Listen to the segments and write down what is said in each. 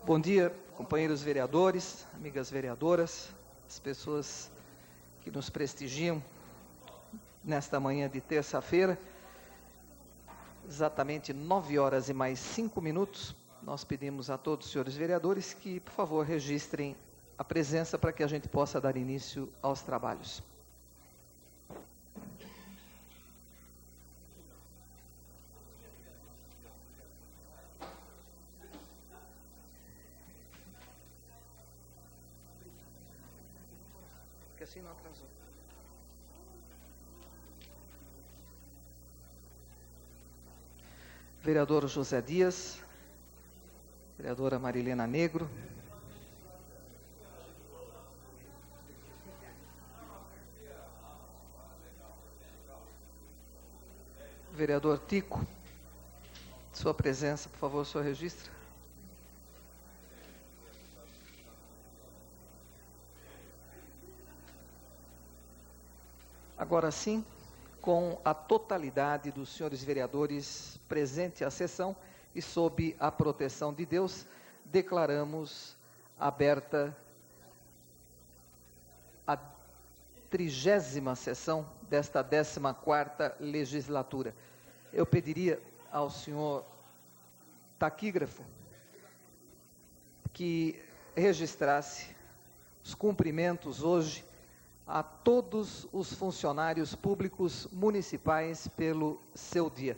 Bom dia, companheiros vereadores, amigas vereadoras, as pessoas que nos prestigiam nesta manhã de terça-feira. Exatamente 9h mais 5 minutos, nós pedimos a todos os senhores vereadores que, por favor, registrem a presença para que a gente possa dar início aos trabalhos. Porque assim não atrasou. Vereador José Dias, vereadora Marilena Negro, vereador Tico, sua presença, por favor, seu registro. Agora sim, com a totalidade dos senhores vereadores presente à sessão e sob a proteção de Deus, declaramos aberta a 30ª sessão desta 14ª legislatura. Eu pediria ao senhor taquígrafo que registrasse os cumprimentos hoje a todos os funcionários públicos municipais pelo seu dia.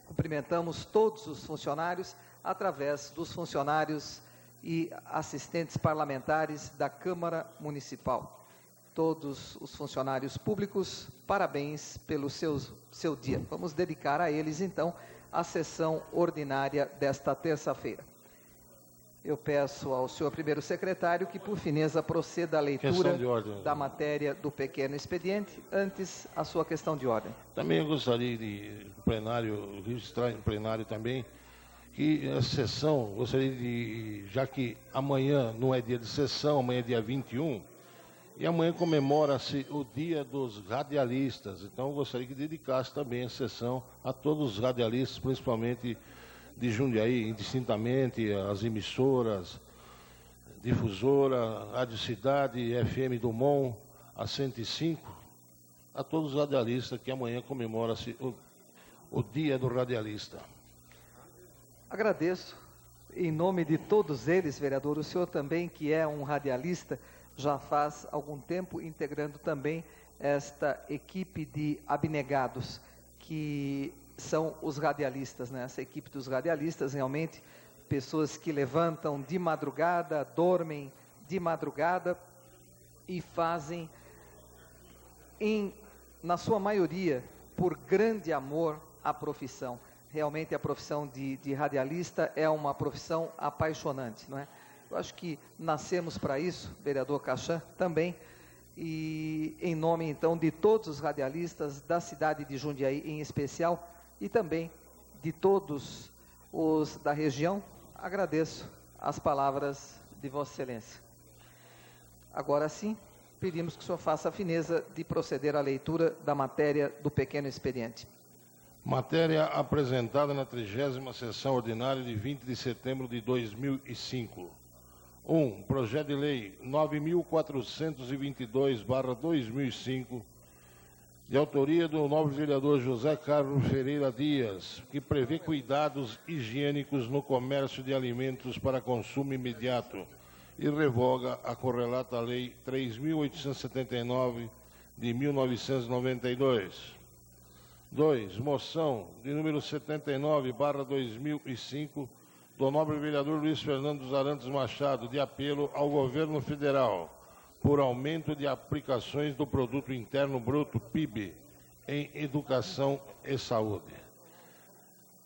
Cumprimentamos todos os funcionários através dos funcionários e assistentes parlamentares da Câmara Municipal. Todos os funcionários públicos, parabéns pelo seu dia. Vamos dedicar a eles, então, a sessão ordinária desta terça-feira. Eu peço ao senhor primeiro secretário que, por fineza, proceda à leitura da matéria do pequeno expediente. Antes, a sua questão de ordem. Também eu gostaria de registrar em plenário também, que a sessão, já que amanhã não é dia de sessão, amanhã é dia 21, e amanhã comemora-se o dia dos radialistas. Então, eu gostaria que dedicasse também a sessão a todos os radialistas, principalmente de Jundiaí, indistintamente, as emissoras, difusora, Rádio Cidade, FM Dumont, a 105, a todos os radialistas que amanhã comemora-se o Dia do Radialista. Agradeço, em nome de todos eles, vereador, o senhor também, que é um radialista, já faz algum tempo, integrando também esta equipe de abnegados, que são os radialistas, né? Essa equipe dos radialistas, realmente, pessoas que levantam de madrugada, dormem de madrugada e fazem, na sua maioria, por grande amor à profissão. Realmente a profissão de radialista é uma profissão apaixonante, não é? Eu acho que nascemos para isso, vereador Cachan, também, e em nome, então, de todos os radialistas da cidade de Jundiaí, em especial, e também de todos os da região, agradeço as palavras de Vossa Excelência. Agora sim, pedimos que o senhor faça a fineza de proceder à leitura da matéria do pequeno expediente. Matéria apresentada na 30ª sessão ordinária de 20 de setembro de 2005. 1. Projeto de Lei 9.422/2005, de autoria do nobre vereador José Carlos Ferreira Dias, que prevê cuidados higiênicos no comércio de alimentos para consumo imediato e revoga a correlata Lei 3.879 de 1992. 2. Moção de número 79/2005, do nobre vereador Luiz Fernando dos Arantes Machado, de apelo ao governo federal por aumento de aplicações do Produto Interno Bruto, PIB, em educação e saúde.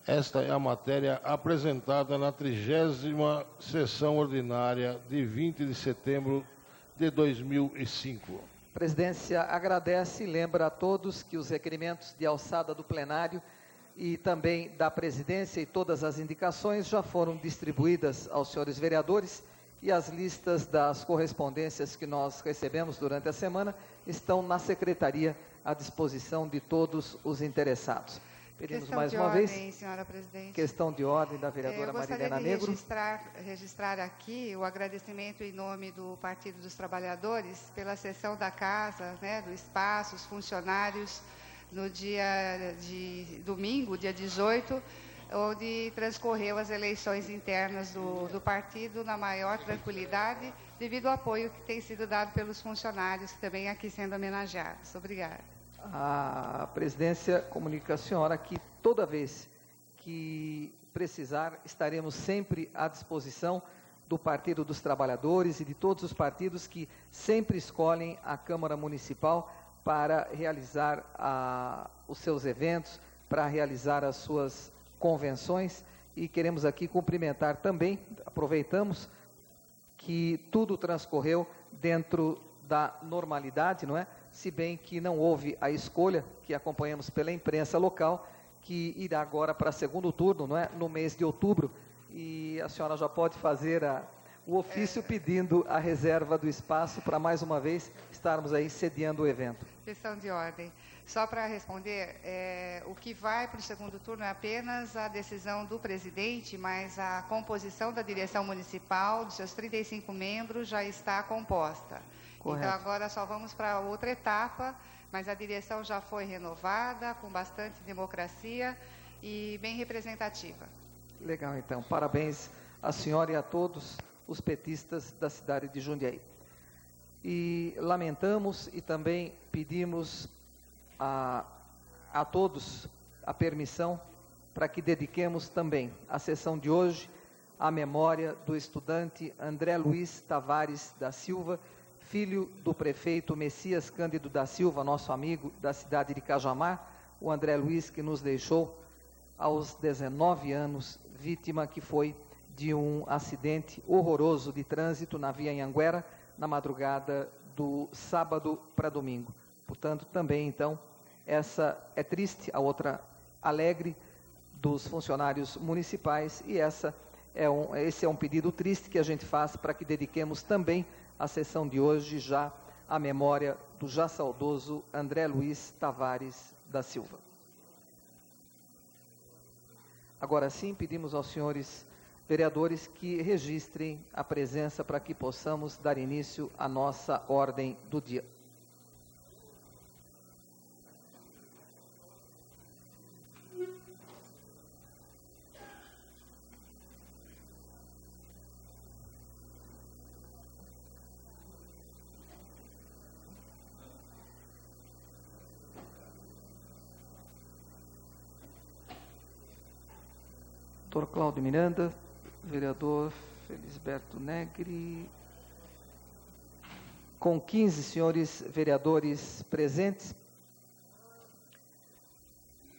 Esta é a matéria apresentada na 30ª sessão ordinária de 20 de setembro de 2005. A presidência agradece e lembra a todos que os requerimentos de alçada do plenário e também da presidência e todas as indicações já foram distribuídas aos senhores vereadores e as listas das correspondências que nós recebemos durante a semana estão na secretaria à disposição de todos os interessados. Pedimos mais uma vez. Senhora presidente. Questão de ordem da vereadora Marilena Negro. Eu gostaria de registrar aqui o agradecimento em nome do Partido dos Trabalhadores pela sessão da casa, né, do espaço, os funcionários, no dia de domingo, dia 18, onde transcorreu as eleições internas do partido na maior tranquilidade, devido ao apoio que tem sido dado pelos funcionários, também aqui sendo homenageados. Obrigada. A presidência comunica à senhora que toda vez que precisar, estaremos sempre à disposição do Partido dos Trabalhadores e de todos os partidos que sempre escolhem a Câmara Municipal para realizar os seus eventos, para realizar as suas convenções, e queremos aqui cumprimentar também, aproveitamos que tudo transcorreu dentro da normalidade, não é? Se bem que não houve a escolha, que acompanhamos pela imprensa local, que irá agora para segundo turno, não é? No mês de outubro, e a senhora já pode fazer o ofício pedindo a reserva do espaço para mais uma vez estarmos aí sediando o evento. Questão de ordem. Só para responder, o que vai para o segundo turno é apenas a decisão do presidente, mas a composição da direção municipal, dos seus 35 membros, já está composta. Correto. Então, agora só vamos para outra etapa, mas a direção já foi renovada, com bastante democracia e bem representativa. Legal, então. Parabéns à senhora e a todos os petistas da cidade de Jundiaí. E lamentamos e também pedimos a todos a permissão para que dediquemos também a sessão de hoje à memória do estudante André Luiz Tavares da Silva, filho do prefeito Messias Cândido da Silva, nosso amigo da cidade de Cajamar, o André Luiz que nos deixou aos 19 anos, vítima que foi de um acidente horroroso de trânsito na via Anhanguera, na madrugada do sábado para domingo. Portanto, também, então, essa é triste, a outra alegre dos funcionários municipais, e esse é um pedido triste que a gente faz para que dediquemos também a sessão de hoje já à memória do já saudoso André Luiz Tavares da Silva. Agora sim, pedimos aos senhores vereadores que registrem a presença para que possamos dar início à nossa ordem do dia. Doutor Cláudio Miranda, vereador Felisberto Negri, com 15 senhores vereadores presentes,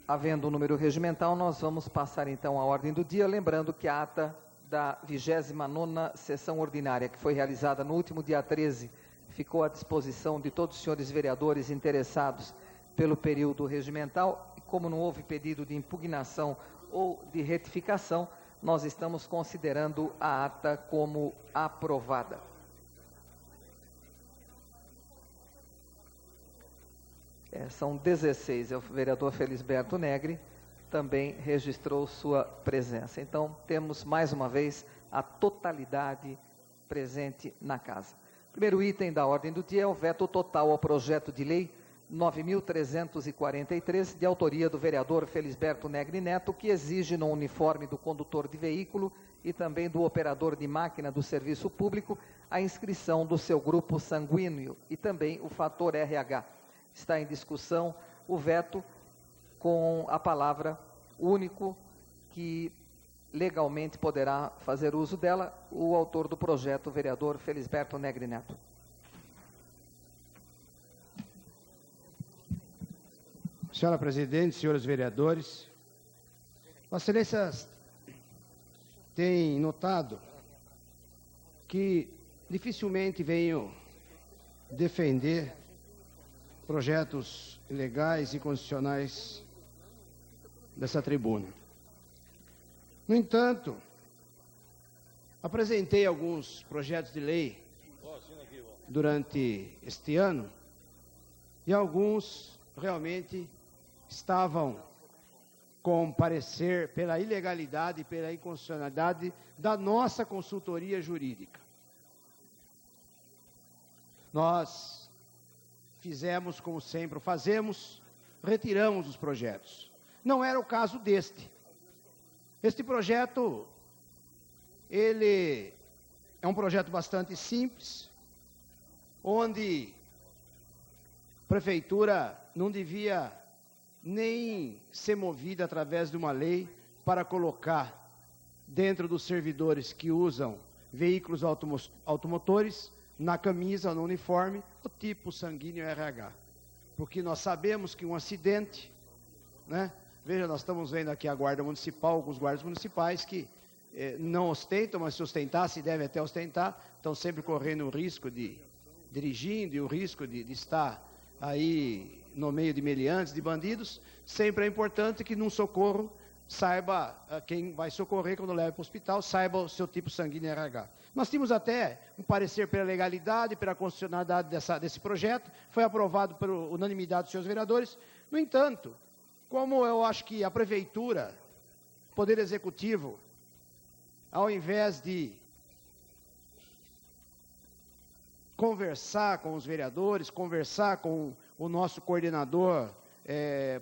havendo um número regimental, nós vamos passar então à ordem do dia, lembrando que a ata da 29ª sessão ordinária, que foi realizada no último dia 13, ficou à disposição de todos os senhores vereadores interessados pelo período regimental, e como não houve pedido de impugnação ou de retificação, nós estamos considerando a ata como aprovada. São 16, o vereador Felisberto Negri também registrou sua presença. Então, temos mais uma vez a totalidade presente na casa. Primeiro item da ordem do dia é o veto total ao projeto de lei 9.343, de autoria do vereador Felisberto Negri Neto, que exige no uniforme do condutor de veículo e também do operador de máquina do serviço público a inscrição do seu grupo sanguíneo e também o fator RH. Está em discussão o veto com a palavra único que legalmente poderá fazer uso dela, o autor do projeto, o vereador Felisberto Negri Neto. Senhora Presidente, senhores vereadores, Vossa Excelência tem notado que dificilmente venho defender projetos legais e constitucionais dessa tribuna. No entanto, apresentei alguns projetos de lei durante este ano e alguns realmente estavam com parecer pela ilegalidade e pela inconstitucionalidade da nossa consultoria jurídica. Nós fizemos, como sempre fazemos, retiramos os projetos. Não era o caso deste. Este projeto, ele é um projeto bastante simples, onde a prefeitura não devia nem ser movida através de uma lei para colocar dentro dos servidores que usam veículos automotores, na camisa ou no uniforme, o tipo sanguíneo RH. Porque nós sabemos que um acidente, né? Veja, nós estamos vendo aqui a Guarda Municipal, alguns guardas municipais que não ostentam, mas se ostentar, se deve até ostentar, estão sempre correndo o risco de dirigindo e o risco de estar aí no meio de meliantes, de bandidos. Sempre é importante que num socorro saiba quem vai socorrer quando leva para o hospital, saiba o seu tipo sanguíneo RH. Nós tínhamos até um parecer pela legalidade, pela constitucionalidade desse projeto, foi aprovado por unanimidade dos senhores vereadores. No entanto, como eu acho que a prefeitura, Poder Executivo, ao invés de conversar com os vereadores, conversar com o nosso coordenador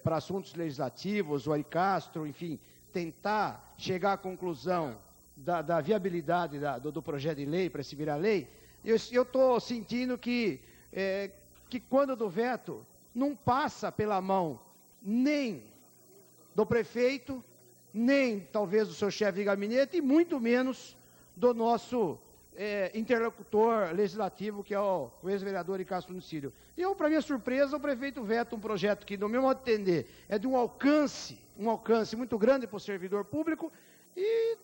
para assuntos legislativos, o Ari Castro, enfim, tentar chegar à conclusão da viabilidade do projeto de lei para se virar lei, eu estou sentindo que quando do veto não passa pela mão nem do prefeito, nem talvez do seu chefe de gabinete, e muito menos do nosso interlocutor legislativo, que é o ex-vereador Castro Nucílio. Para minha surpresa, o prefeito veta um projeto que, no meu modo de entender, é de um alcance muito grande para o servidor público e,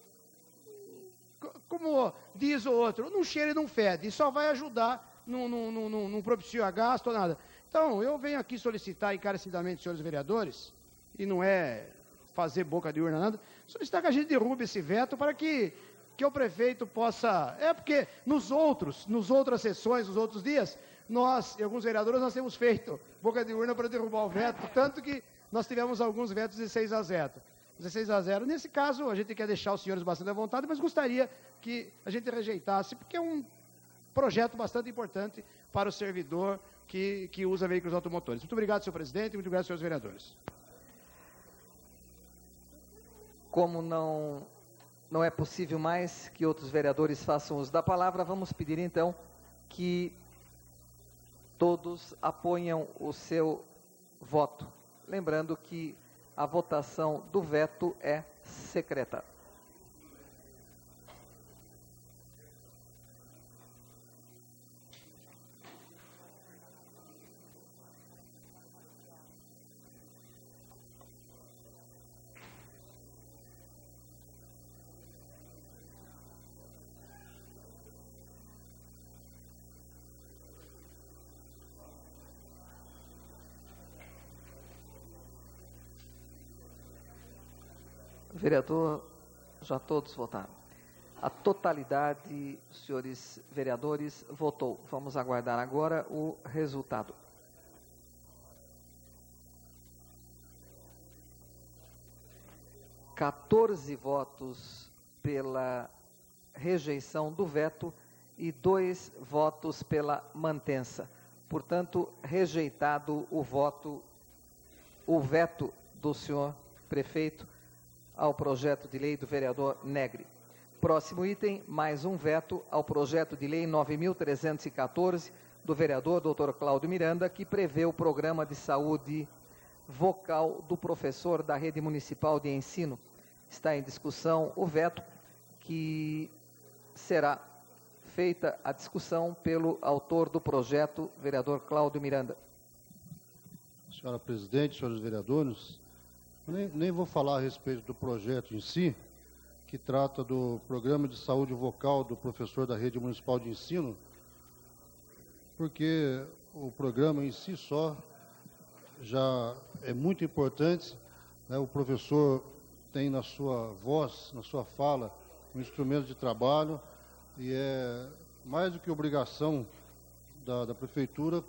como diz o outro, não cheira e não fede, e só vai ajudar, não propicia gasto ou nada. Então, eu venho aqui solicitar encarecidamente, senhores vereadores, e não é fazer boca de urna nada, solicitar que a gente derrube esse veto para que o prefeito possa... porque nas outras sessões, nos outros dias, nós, e alguns vereadores, nós temos feito boca de urna para derrubar o veto, tanto que nós tivemos alguns vetos de 16-0. 16-0. Nesse caso, a gente quer deixar os senhores bastante à vontade, mas gostaria que a gente rejeitasse, porque é um projeto bastante importante para o servidor que usa veículos automotores. Muito obrigado, senhor presidente, e muito obrigado, senhores vereadores. Como não é possível mais que outros vereadores façam uso da palavra, vamos pedir então que todos apoiam o seu voto. Lembrando que a votação do veto é secreta. Vereador, já todos votaram. A totalidade dos senhores vereadores votou. Vamos aguardar agora o resultado. (14 votos pela rejeição do veto e 2 votos pela mantença. Portanto, rejeitado o veto do senhor prefeito ao projeto de lei do vereador Negri. Próximo item, mais um veto ao projeto de lei 9.314 do vereador Dr. Cláudio Miranda, que prevê o programa de saúde vocal do professor da rede municipal de ensino. Está em discussão o veto, que será feita a discussão pelo autor do projeto, vereador Cláudio Miranda. Senhora presidente, senhores vereadores, nem vou falar a respeito do projeto em si, que trata do programa de saúde vocal do professor da rede municipal de ensino, porque o programa em si só já é muito importante, né? O professor tem na sua voz, na sua fala, um instrumento de trabalho, e é mais do que obrigação da prefeitura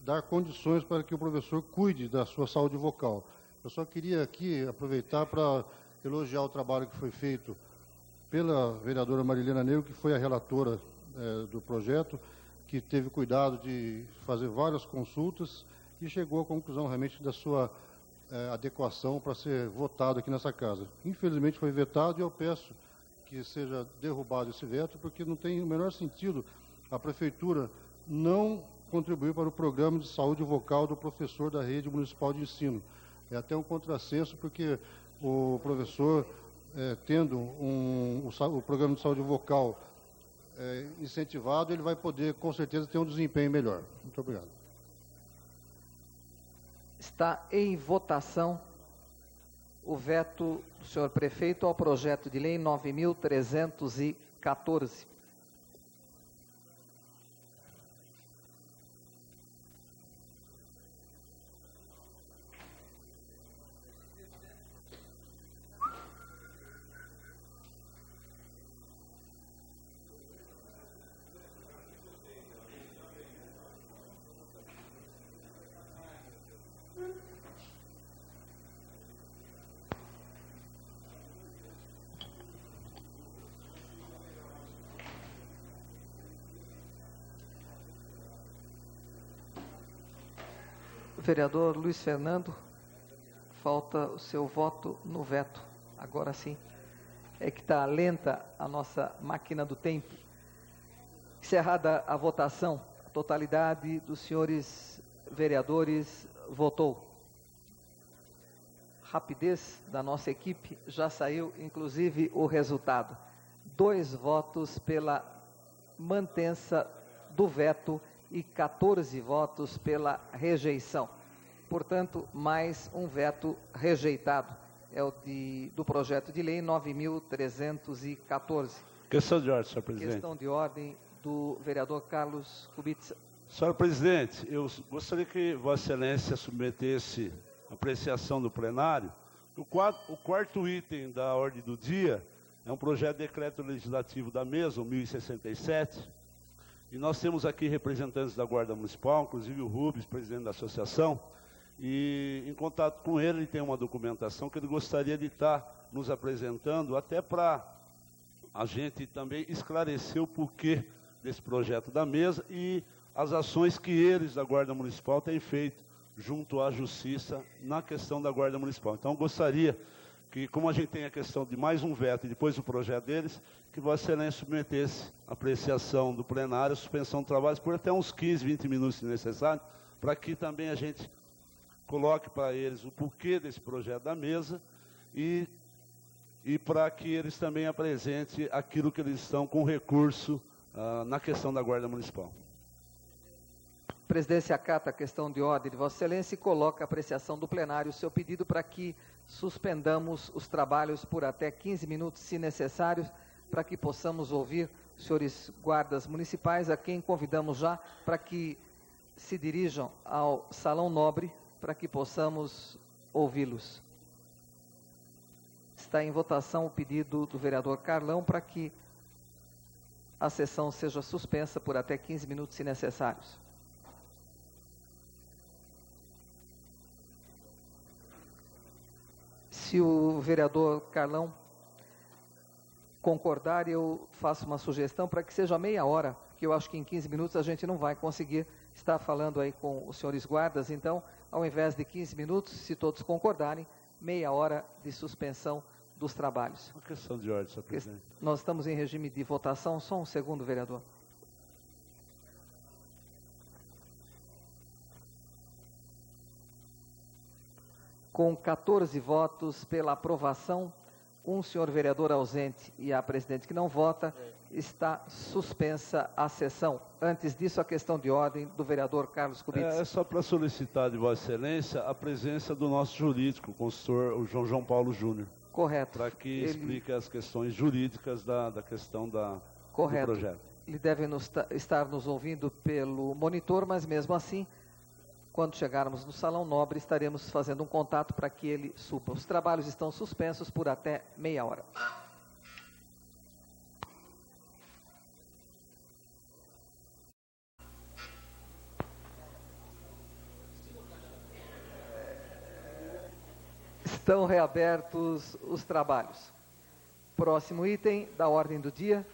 dar condições para que o professor cuide da sua saúde vocal. Eu só queria aqui aproveitar para elogiar o trabalho que foi feito pela vereadora Marilena Negro, que foi a relatora do projeto, que teve cuidado de fazer várias consultas e chegou à conclusão realmente da sua adequação para ser votado aqui nessa casa. Infelizmente foi vetado e eu peço que seja derrubado esse veto, porque não tem o menor sentido a Prefeitura não contribuir para o programa de saúde vocal do professor da rede municipal de ensino. É até um contrassenso, porque o professor, tendo o programa de saúde vocal incentivado, ele vai poder, com certeza, ter um desempenho melhor. Muito obrigado. Está em votação o veto do senhor prefeito ao projeto de lei 9.314. Vereador Luiz Fernando, falta o seu voto no veto. Agora sim. É que está lenta a nossa máquina do tempo. Encerrada a votação, a totalidade dos senhores vereadores votou. Rapidez da nossa equipe, já saiu inclusive o resultado. 2 votos pela mantença do veto e 14 votos pela rejeição. Portanto, mais um veto rejeitado. É o do projeto de lei 9.314. Questão de ordem, senhor presidente. Questão de ordem do vereador Carlos Kubica. Senhor presidente, eu gostaria que Vossa Excelência submetesse a apreciação do plenário. O quarto item da ordem do dia é um projeto de decreto legislativo da mesa, o 1067, e nós temos aqui representantes da Guarda Municipal, inclusive o Rubens, presidente da associação, e em contato com ele tem uma documentação que ele gostaria de estar nos apresentando, até para a gente também esclarecer o porquê desse projeto da mesa e as ações que eles da Guarda Municipal têm feito junto à Justiça na questão da Guarda Municipal. Então, eu gostaria que, como a gente tem a questão de mais um veto e depois o projeto deles, que Vossa Excelência submetesse a apreciação do plenário, a suspensão do trabalho por até uns 15, 20 minutos, se necessário, para que também a gente coloque para eles o porquê desse projeto da mesa e para que eles também apresentem aquilo que eles estão com recurso na questão da Guarda Municipal. A presidência acata a questão de ordem de Vossa Excelência e coloca a apreciação do plenário o seu pedido para que suspendamos os trabalhos por até 15 minutos, se necessários, para que possamos ouvir os senhores guardas municipais, a quem convidamos já para que se dirijam ao Salão Nobre, para que possamos ouvi-los. Está em votação o pedido do vereador Carlão para que a sessão seja suspensa por até 15 minutos, se necessários. Se o vereador Carlão concordar, eu faço uma sugestão para que seja meia hora, porque eu acho que em 15 minutos a gente não vai conseguir estar falando aí com os senhores guardas. Então, ao invés de 15 minutos, se todos concordarem, meia hora de suspensão dos trabalhos. Uma questão de ordem, senhor presidente. Nós estamos em regime de votação. Só um segundo, vereador. Com 14 votos pela aprovação, um senhor vereador ausente e a presidente que não vota, está suspensa a sessão. Antes disso, a questão de ordem do vereador Carlos Kubica. É só para solicitar de Vossa Excelência a presença do nosso jurídico, o consultor o João Paulo Júnior. Correto. Para que explique as questões jurídicas da questão do projeto. Ele deve estar nos ouvindo pelo monitor, mas mesmo assim, quando chegarmos no Salão Nobre, estaremos fazendo um contato para que ele suba. Os trabalhos estão suspensos por até meia hora. Estão reabertos os trabalhos. Próximo item da ordem do dia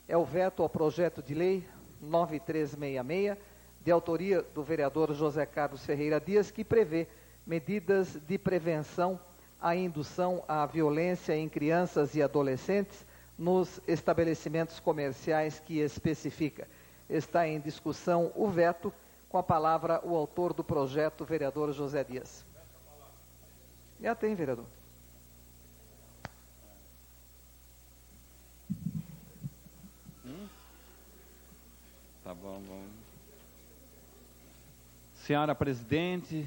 é o veto ao projeto de lei 9366, de autoria do vereador José Carlos Ferreira Dias, que prevê medidas de prevenção à indução à violência em crianças e adolescentes nos estabelecimentos comerciais que especifica. Está em discussão o veto. Com a palavra, o autor do projeto, vereador José Dias. Já tem, vereador. Tá bom, bom. Senhora presidente,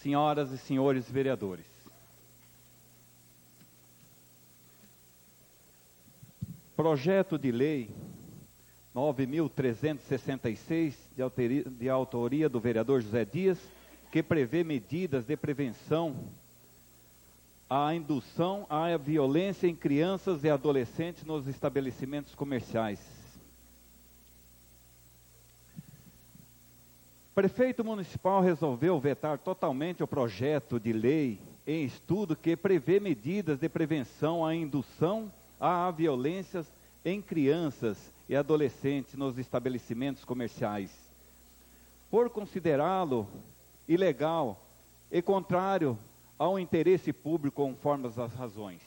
senhoras e senhores vereadores. Projeto de lei 9.366, de autoria do vereador José Dias, que prevê medidas de prevenção à indução à violência em crianças e adolescentes nos estabelecimentos comerciais. O prefeito municipal resolveu vetar totalmente o projeto de lei em estudo que prevê medidas de prevenção à indução à violências em crianças e adolescentes nos estabelecimentos comerciais, por considerá-lo ilegal e contrário ao interesse público conforme as razões.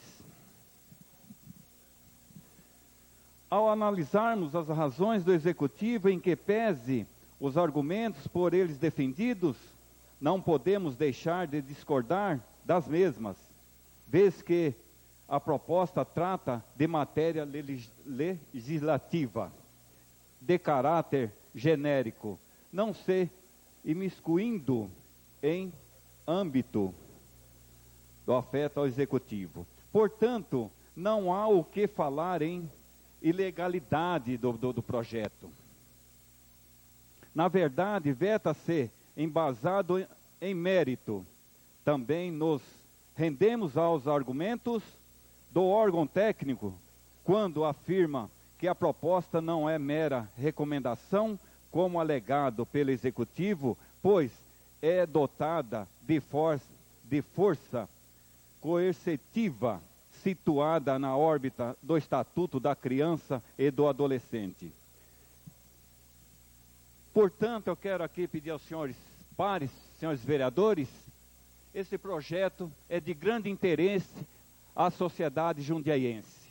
Ao analisarmos as razões do Executivo em que pese os argumentos por eles defendidos, não podemos deixar de discordar das mesmas, vez que a proposta trata de matéria legislativa de caráter genérico, não se imiscuindo em âmbito do afeto ao Executivo. Portanto, não há o que falar em ilegalidade do projeto. Na verdade, veta-se embasado em mérito. Também nos rendemos aos argumentos do órgão técnico, quando afirma que a proposta não é mera recomendação, como alegado pelo Executivo, pois é dotada de força coercitiva, situada na órbita do Estatuto da Criança e do Adolescente. Portanto, eu quero aqui pedir aos senhores pares, senhores vereadores, esse projeto é de grande interesse à sociedade jundiaiense.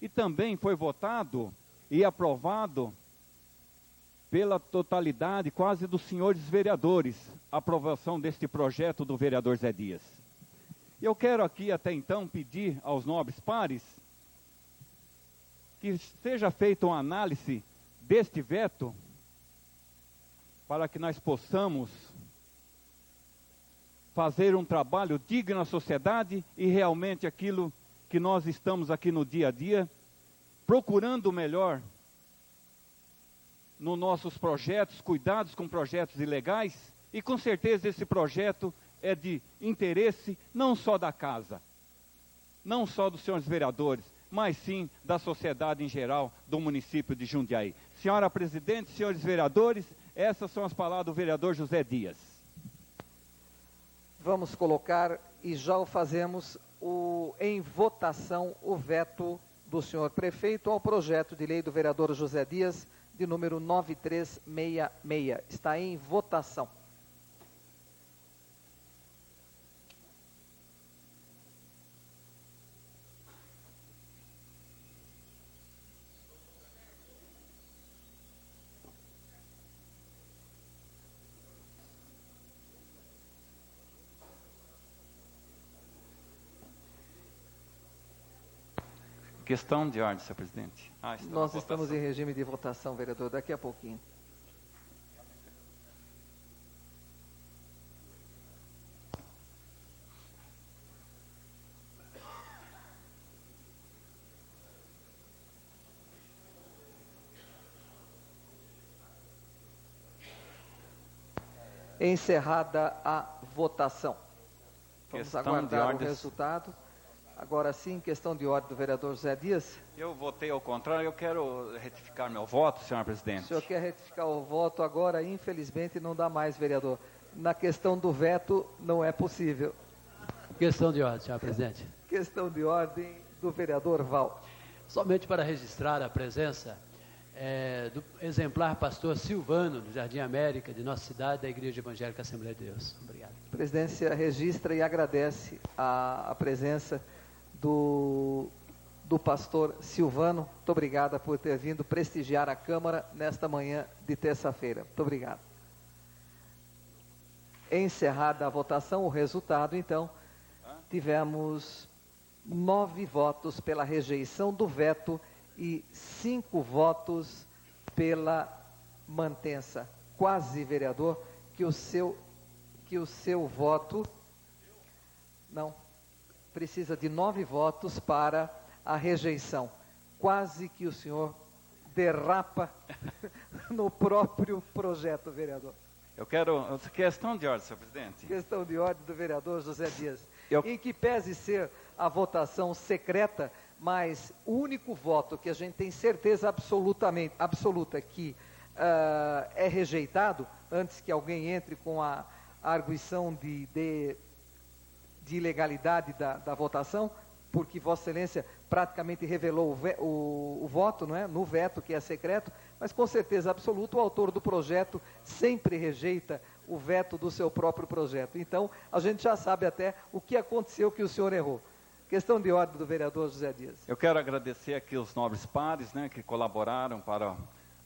E também foi votado e aprovado pela totalidade quase dos senhores vereadores, a aprovação deste projeto do vereador Zé Dias. Eu quero aqui até então pedir aos nobres pares que seja feita uma análise deste veto para que nós possamos fazer um trabalho digno à sociedade e realmente aquilo que nós estamos aqui no dia a dia, procurando o melhor nos nossos projetos, cuidados com projetos ilegais, e com certeza esse projeto é de interesse não só da casa, não só dos senhores vereadores, mas sim da sociedade em geral do município de Jundiaí. Senhora presidente, senhores vereadores, essas são as palavras do vereador José Dias. Vamos colocar, e já o fazemos, em votação, o veto do senhor prefeito ao projeto de lei do vereador José Dias, de número 9366. Está em votação. Questão de ordem, senhor presidente. Nós estamos em regime de votação, vereador, daqui a pouquinho. Encerrada a votação. Vamos aguardar o resultado. Agora sim, questão de ordem do vereador José Dias. Eu votei ao contrário, eu quero retificar meu voto, senhor presidente. O senhor quer retificar o voto agora? Infelizmente não dá mais, vereador. Na questão do veto, não é possível. Questão de ordem, senhor presidente. Questão de ordem do vereador Val. Somente para registrar a presença do exemplar pastor Silvano, do Jardim América, de nossa cidade, da Igreja Evangélica Assembleia de Deus. Obrigado. A presidência registra e agradece a presença do pastor Silvano. Muito obrigada por ter vindo prestigiar a Câmara nesta manhã de terça-feira. Muito obrigado. Encerrada a votação, o resultado, então, tivemos 9 votos pela rejeição do veto e 5 votos pela mantença. Quase, vereador, que o seu voto... Não, precisa de 9 votos para a rejeição. Quase que o senhor derrapa no próprio projeto, vereador. Eu quero... Questão de ordem, senhor presidente. Questão de ordem do vereador José Dias. Eu- Em que pese ser a votação secreta, mas o único voto que a gente tem certeza absoluta que é rejeitado, antes que alguém entre com a arguição de ilegalidade da votação, porque Vossa Excelência praticamente revelou o voto, não é? No veto, que é secreto, mas com certeza absoluta o autor do projeto sempre rejeita o veto do seu próprio projeto. Então, a gente já sabe até o que aconteceu que o senhor errou. Questão de ordem do vereador José Dias. Eu quero agradecer aqui os nobres pares, né, que colaboraram para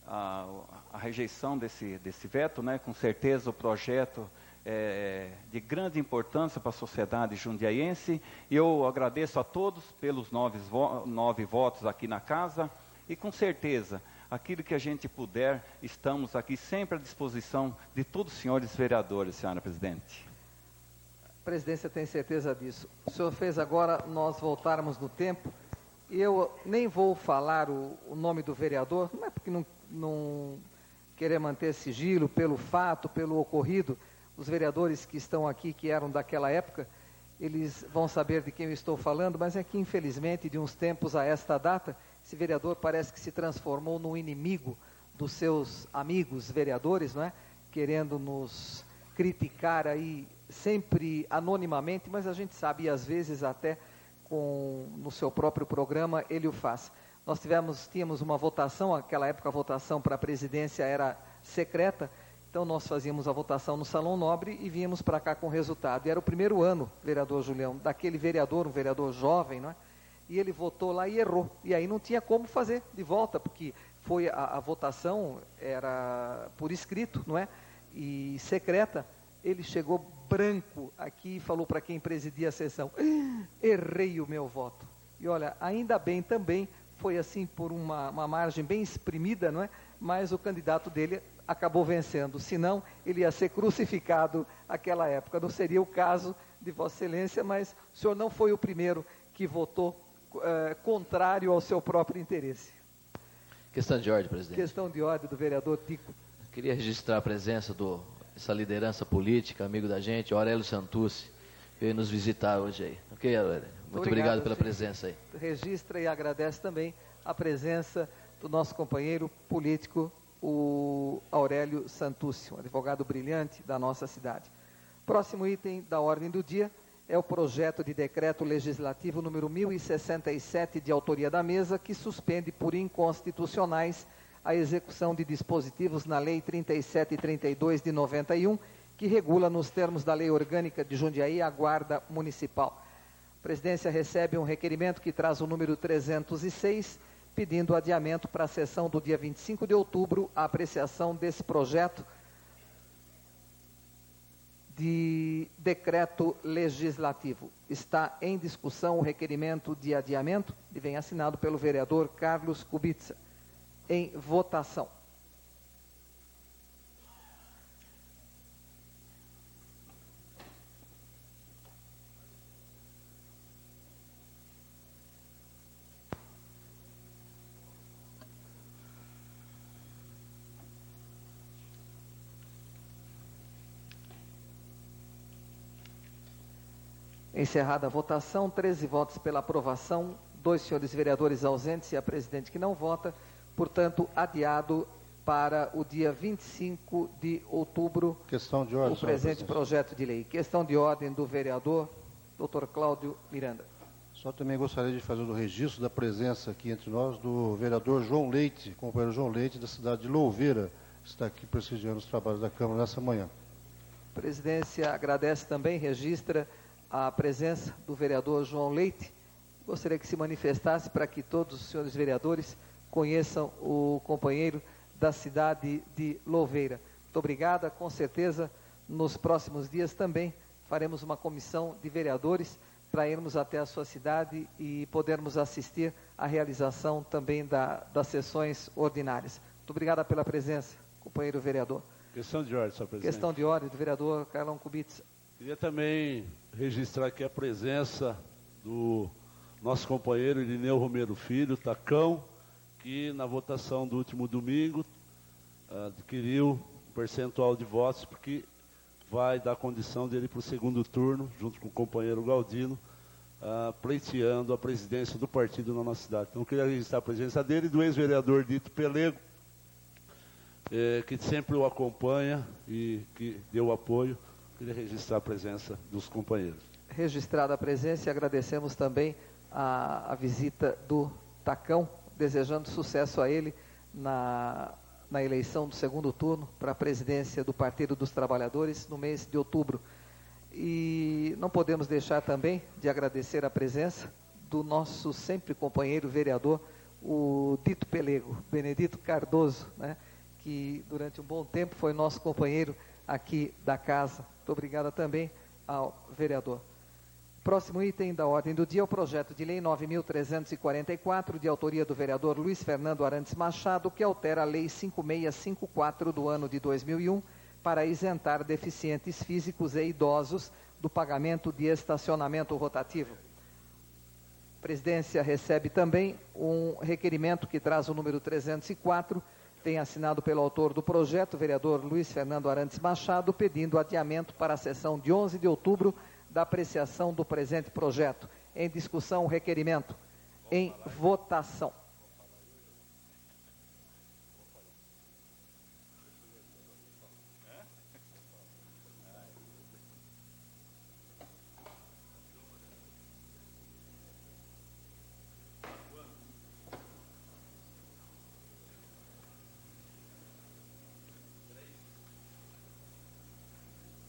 a rejeição desse veto, né? Com certeza o projeto é de grande importância para a sociedade jundiaiense. Eu agradeço a todos pelos 9 votos aqui na casa e com certeza aquilo que a gente puder, estamos aqui sempre à disposição de todos os senhores vereadores, senhora presidente. A presidência tem certeza disso. O senhor fez agora nós voltarmos no tempo, e eu nem vou falar o nome do vereador, não é porque não querer manter sigilo pelo fato, pelo ocorrido. Os vereadores que estão aqui, que eram daquela época, eles vão saber de quem eu estou falando, mas é que infelizmente de uns tempos a esta data, esse vereador parece que se transformou num inimigo dos seus amigos vereadores, não é? Querendo nos criticar aí sempre anonimamente, mas a gente sabe, e às vezes até no seu próprio programa ele o faz. Nós tínhamos uma votação, naquela época a votação para a presidência era secreta, então nós fazíamos a votação no Salão Nobre e vínhamos para cá com o resultado. E era o primeiro ano, vereador Julião, daquele vereador, um vereador jovem, não é? E ele votou lá e errou. E aí não tinha como fazer de volta, porque foi a votação era por escrito, não é? E secreta. Ele chegou branco aqui e falou para quem presidia a sessão: errei o meu voto. E olha, ainda bem também, foi assim por uma margem bem exprimida, não é? Mas o candidato dele acabou vencendo, senão ele ia ser crucificado naquela época. Não seria o caso de Vossa Excelência, mas o senhor não foi o primeiro que votou contrário ao seu próprio interesse. Questão de ordem, presidente. Questão de ordem do vereador Tico. Queria registrar a presença dessa liderança política, amigo da gente, Aurélio Santucci, que veio nos visitar hoje aí. Ok, Aurélio? Muito obrigado pela presença aí. Registra e agradece também a presença do nosso companheiro político, o Aurélio Santucci, um advogado brilhante da nossa cidade. Próximo item da ordem do dia é o projeto de decreto legislativo número 1067, de autoria da mesa, que suspende por inconstitucionais a execução de dispositivos na Lei 3732 de 91, que regula nos termos da Lei Orgânica de Jundiaí a Guarda Municipal. A presidência recebe um requerimento que traz o número 306, pedindo adiamento para a sessão do dia 25 de outubro, a apreciação desse projeto de decreto legislativo. Está em discussão o requerimento de adiamento, e vem assinado pelo vereador Carlos Kubica. Em votação. Encerrada a votação, 13 votos pela aprovação, 2 senhores vereadores ausentes e a presidente que não vota, portanto, adiado para o dia 25 de outubro. Questão de ordem, o presente projeto de lei. Questão de ordem do vereador Dr. Cláudio Miranda. Só também gostaria de fazer o registro da presença aqui entre nós do vereador João Leite, companheiro João Leite, da cidade de Louveira, que está aqui prestigiando os trabalhos da Câmara nessa manhã. A presidência agradece também, registra a presença do vereador João Leite. Gostaria que se manifestasse para que todos os senhores vereadores conheçam o companheiro da cidade de Louveira. Muito obrigada, com certeza, nos próximos dias também faremos uma comissão de vereadores para irmos até a sua cidade e podermos assistir à realização também das sessões ordinárias. Muito obrigada pela presença, companheiro vereador. Questão de ordem, senhor presidente. Questão de ordem do vereador Carlão Kubitz. Queria também registrar aqui a presença do nosso companheiro Irineu Romero Filho, Tacão, que na votação do último domingo adquiriu um percentual de votos, porque vai dar condição dele para o segundo turno, junto com o companheiro Galdino, pleiteando a presidência do partido na nossa cidade. Então, eu queria registrar a presença dele e do ex-vereador Dito Pelego, que sempre o acompanha e que deu apoio. Queria registrar a presença dos companheiros. Registrada a presença, e agradecemos também a visita do Tacão, desejando sucesso a ele na eleição do segundo turno para a presidência do Partido dos Trabalhadores no mês de outubro. E não podemos deixar também de agradecer a presença do nosso sempre companheiro vereador, o Dito Pelego, Benedito Cardoso, né, que durante um bom tempo foi nosso companheiro aqui da casa. Muito obrigada também ao vereador. Próximo item da ordem do dia é o projeto de lei 9.344, de autoria do vereador Luiz Fernando Arantes Machado, que altera a lei 5654 do ano de 2001 para isentar deficientes físicos e idosos do pagamento de estacionamento rotativo. A presidência recebe também um requerimento que traz o número 304, tem assinado pelo autor do projeto, o vereador Luiz Fernando Arantes Machado, pedindo adiamento para a sessão de 11 de outubro da apreciação do presente projeto. Em discussão, o requerimento. Em votação.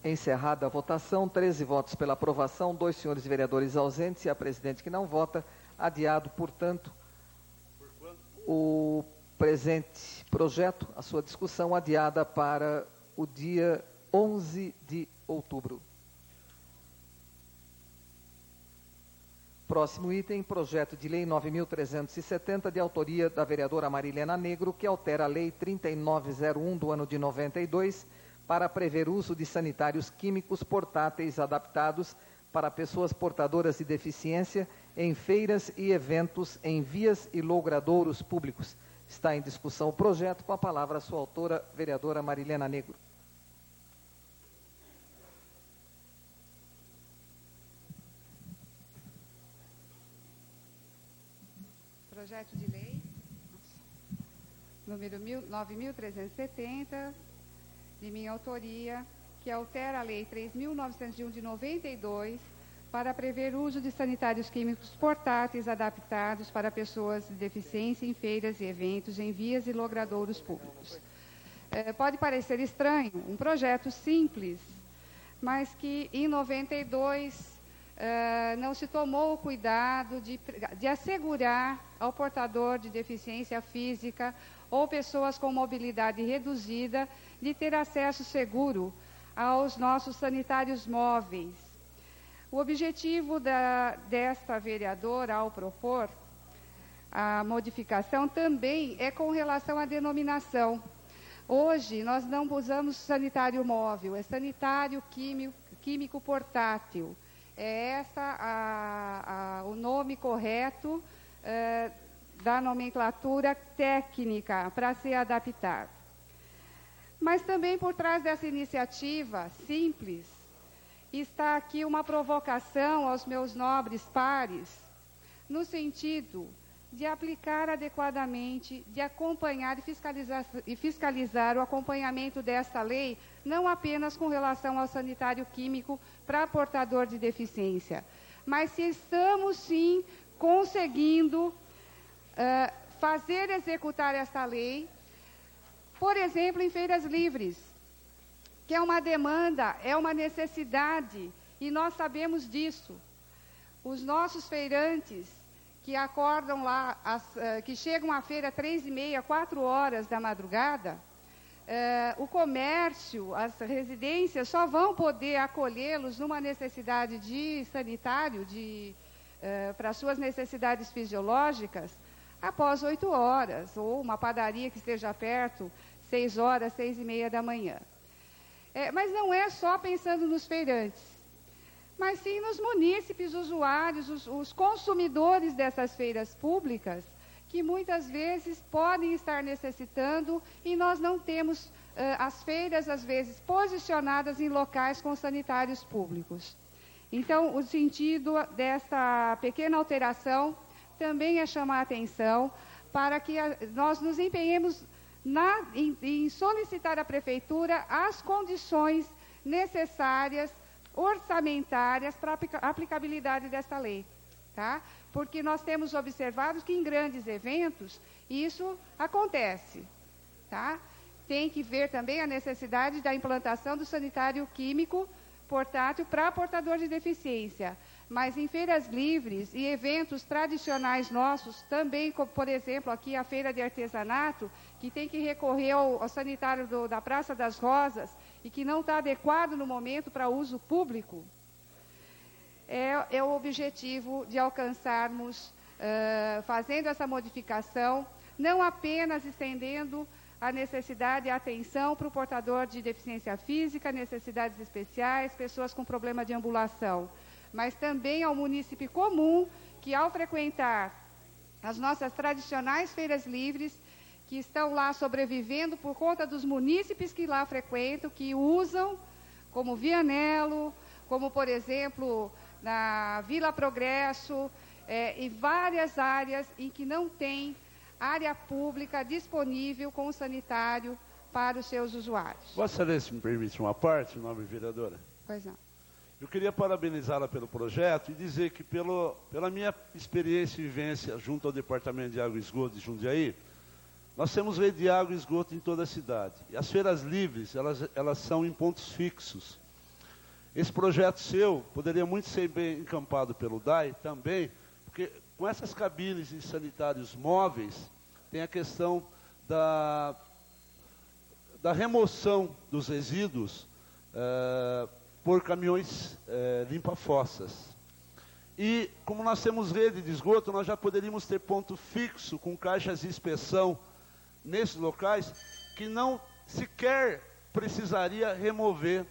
Encerrada a votação, 13 votos pela aprovação, 2 senhores vereadores ausentes e a presidente que não vota. Adiado, portanto, o presente projeto, a sua discussão adiada para o dia 11 de outubro. Próximo item, projeto de lei 9.370, de autoria da vereadora Marilena Negro, que altera a lei 3901 do ano de 92, para prever o uso de sanitários químicos portáteis adaptados para pessoas portadoras de deficiência em feiras e eventos em vias e logradouros públicos. Está em discussão o projeto, com a palavra a sua autora, vereadora Marilena Negro. Projeto de lei, número 9.370, de minha autoria, que altera a Lei 3.901 de 92 para prever o uso de sanitários químicos portáteis adaptados para pessoas de deficiência em feiras e eventos, em vias e logradouros públicos. Pode parecer estranho, um projeto simples, mas que em 92 não se tomou o cuidado de assegurar ao portador de deficiência física ou pessoas com mobilidade reduzida de ter acesso seguro aos nossos sanitários móveis. O objetivo desta vereadora, ao propor a modificação, também é com relação à denominação. Hoje, nós não usamos sanitário móvel, é sanitário químico portátil. É o nome correto da nomenclatura técnica para se adaptar. Mas também por trás dessa iniciativa simples, está aqui uma provocação aos meus nobres pares, no sentido de aplicar adequadamente, de acompanhar e fiscalizar o acompanhamento desta lei, não apenas com relação ao sanitário químico para portador de deficiência, mas se estamos, sim, conseguindo fazer executar esta lei, por exemplo, em feiras livres, que é uma demanda, é uma necessidade, e nós sabemos disso. Os nossos feirantes que acordam lá, que chegam à feira 3h30, 4h da madrugada, o comércio, as residências só vão poder acolhê-los numa necessidade de sanitário, para suas necessidades fisiológicas, após 8h, ou uma padaria que esteja perto, 6h, 6h30 da manhã. Mas não é só pensando nos feirantes, mas sim nos munícipes usuários, os consumidores dessas feiras públicas, que muitas vezes podem estar necessitando, e nós não temos as feiras, às vezes, posicionadas em locais com sanitários públicos. Então, o sentido desta pequena alteração também é chamar a atenção para que nós nos empenhemos em solicitar à Prefeitura as condições necessárias, orçamentárias, para a aplicabilidade desta lei, tá? Porque nós temos observado que em grandes eventos isso acontece, tá? Tem que ver também a necessidade da implantação do sanitário químico portátil para portador de deficiência. Mas em feiras livres e eventos tradicionais nossos, também, como, por exemplo, aqui a Feira de Artesanato, que tem que recorrer ao sanitário da Praça das Rosas e que não está adequado no momento para uso público, é o objetivo de alcançarmos, fazendo essa modificação, não apenas estendendo a necessidade e a atenção para o portador de deficiência física, necessidades especiais, pessoas com problema de ambulação, mas também ao munícipe comum, que ao frequentar as nossas tradicionais feiras livres, que estão lá sobrevivendo por conta dos munícipes que lá frequentam, que usam, como Vianello, como, por exemplo, na Vila Progresso, e várias áreas em que não tem área pública disponível com sanitário para os seus usuários. Vossa Excelência me permite uma parte, nobre vereadora? Pois não. Eu queria parabenizá-la pelo projeto e dizer que, pela minha experiência e vivência junto ao Departamento de Água e Esgoto de Jundiaí, nós temos rede de água e esgoto em toda a cidade. E as feiras livres, elas são em pontos fixos. Esse projeto seu poderia muito ser bem encampado pelo DAI também, porque com essas cabines e sanitários móveis, tem a questão da remoção dos resíduos por caminhões limpa-fossas. E, como nós temos rede de esgoto, nós já poderíamos ter ponto fixo com caixas de inspeção nesses locais, que não sequer precisaria remover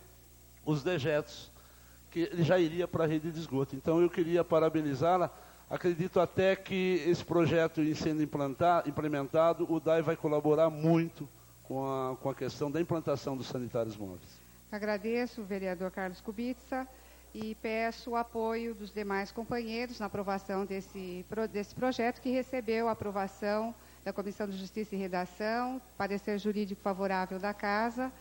os dejetos, que ele já iria para a rede de esgoto. Então, eu queria parabenizá-la. Acredito até que esse projeto, em sendo implementado, o DAI vai colaborar muito com a questão da implantação dos sanitários móveis. Agradeço o vereador Carlos Kubica e peço o apoio dos demais companheiros na aprovação desse projeto, que recebeu a aprovação da Comissão de Justiça e Redação, parecer jurídico favorável da Casa,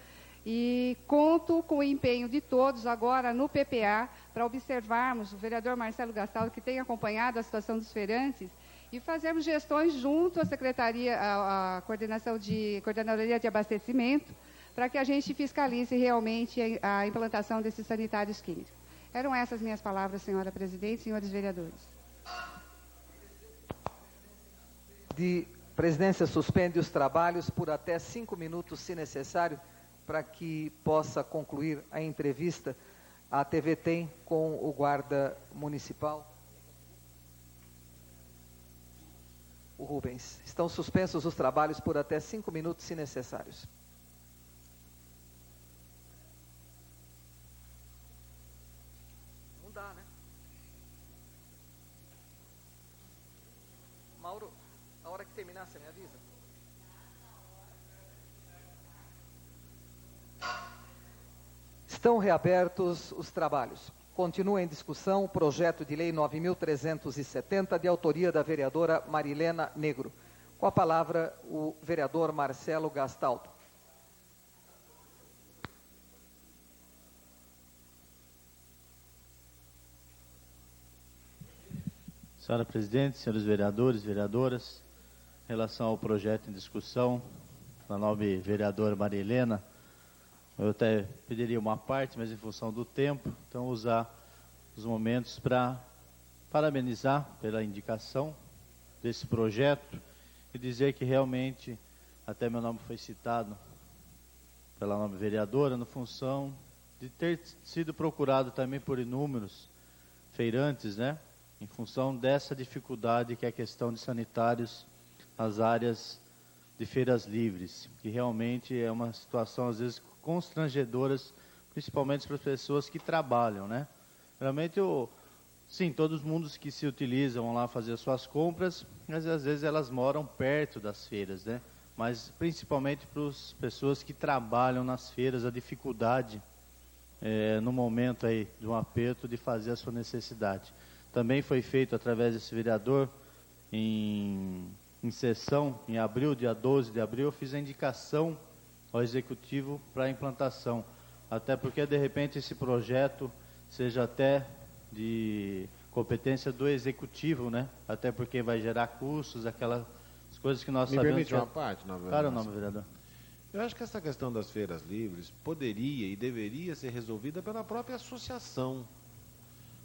e conto com o empenho de todos agora no PPA para observarmos o vereador Marcelo Gastaldo, que tem acompanhado a situação dos feirantes, e fazermos gestões junto à Secretaria, à Coordenadoria de Abastecimento, para que a gente fiscalize realmente a implantação desses sanitários químicos. Eram essas minhas palavras, senhora presidente, senhores vereadores. Presidência suspende os trabalhos por até 5 minutos, se necessário, para que possa concluir a entrevista. A TV tem com o guarda municipal, o Rubens. Estão suspensos os trabalhos por até 5 minutos, se necessários. Não dá, né? Mauro, a hora que terminar, você me avisa? Estão reabertos os trabalhos. Continua em discussão o projeto de lei 9.370, de autoria da vereadora Marilena Negro. Com a palavra, o vereador Marcelo Gastaldo. Senhora Presidente, senhores vereadores, vereadoras, em relação ao projeto em discussão, da nobre vereadora Maria Helena, eu até pediria uma parte, mas em função do tempo, então usar os momentos para parabenizar pela indicação desse projeto e dizer que realmente, até meu nome foi citado pela nobre vereadora, na função de ter sido procurado também por inúmeros feirantes, né? Em função dessa dificuldade que é a questão de sanitários nas áreas de feiras livres, que realmente é uma situação às vezes constrangedora, principalmente para as pessoas que trabalham, né? Realmente, sim, todos os mundos que se utilizam vão lá fazer as suas compras, mas às vezes elas moram perto das feiras, né? Mas principalmente para as pessoas que trabalham nas feiras, a dificuldade no momento aí de um aperto de fazer a sua necessidade. Também foi feito através desse vereador, em sessão, em abril, dia 12 de abril, eu fiz a indicação ao Executivo para a implantação. Até porque, de repente, esse projeto seja até de competência do Executivo, né? Até porque vai gerar custos, aquelas coisas que nós sabemos... Me permite uma parte, na verdade? Claro, o nome, vereador. Eu acho que essa questão das feiras livres poderia e deveria ser resolvida pela própria associação,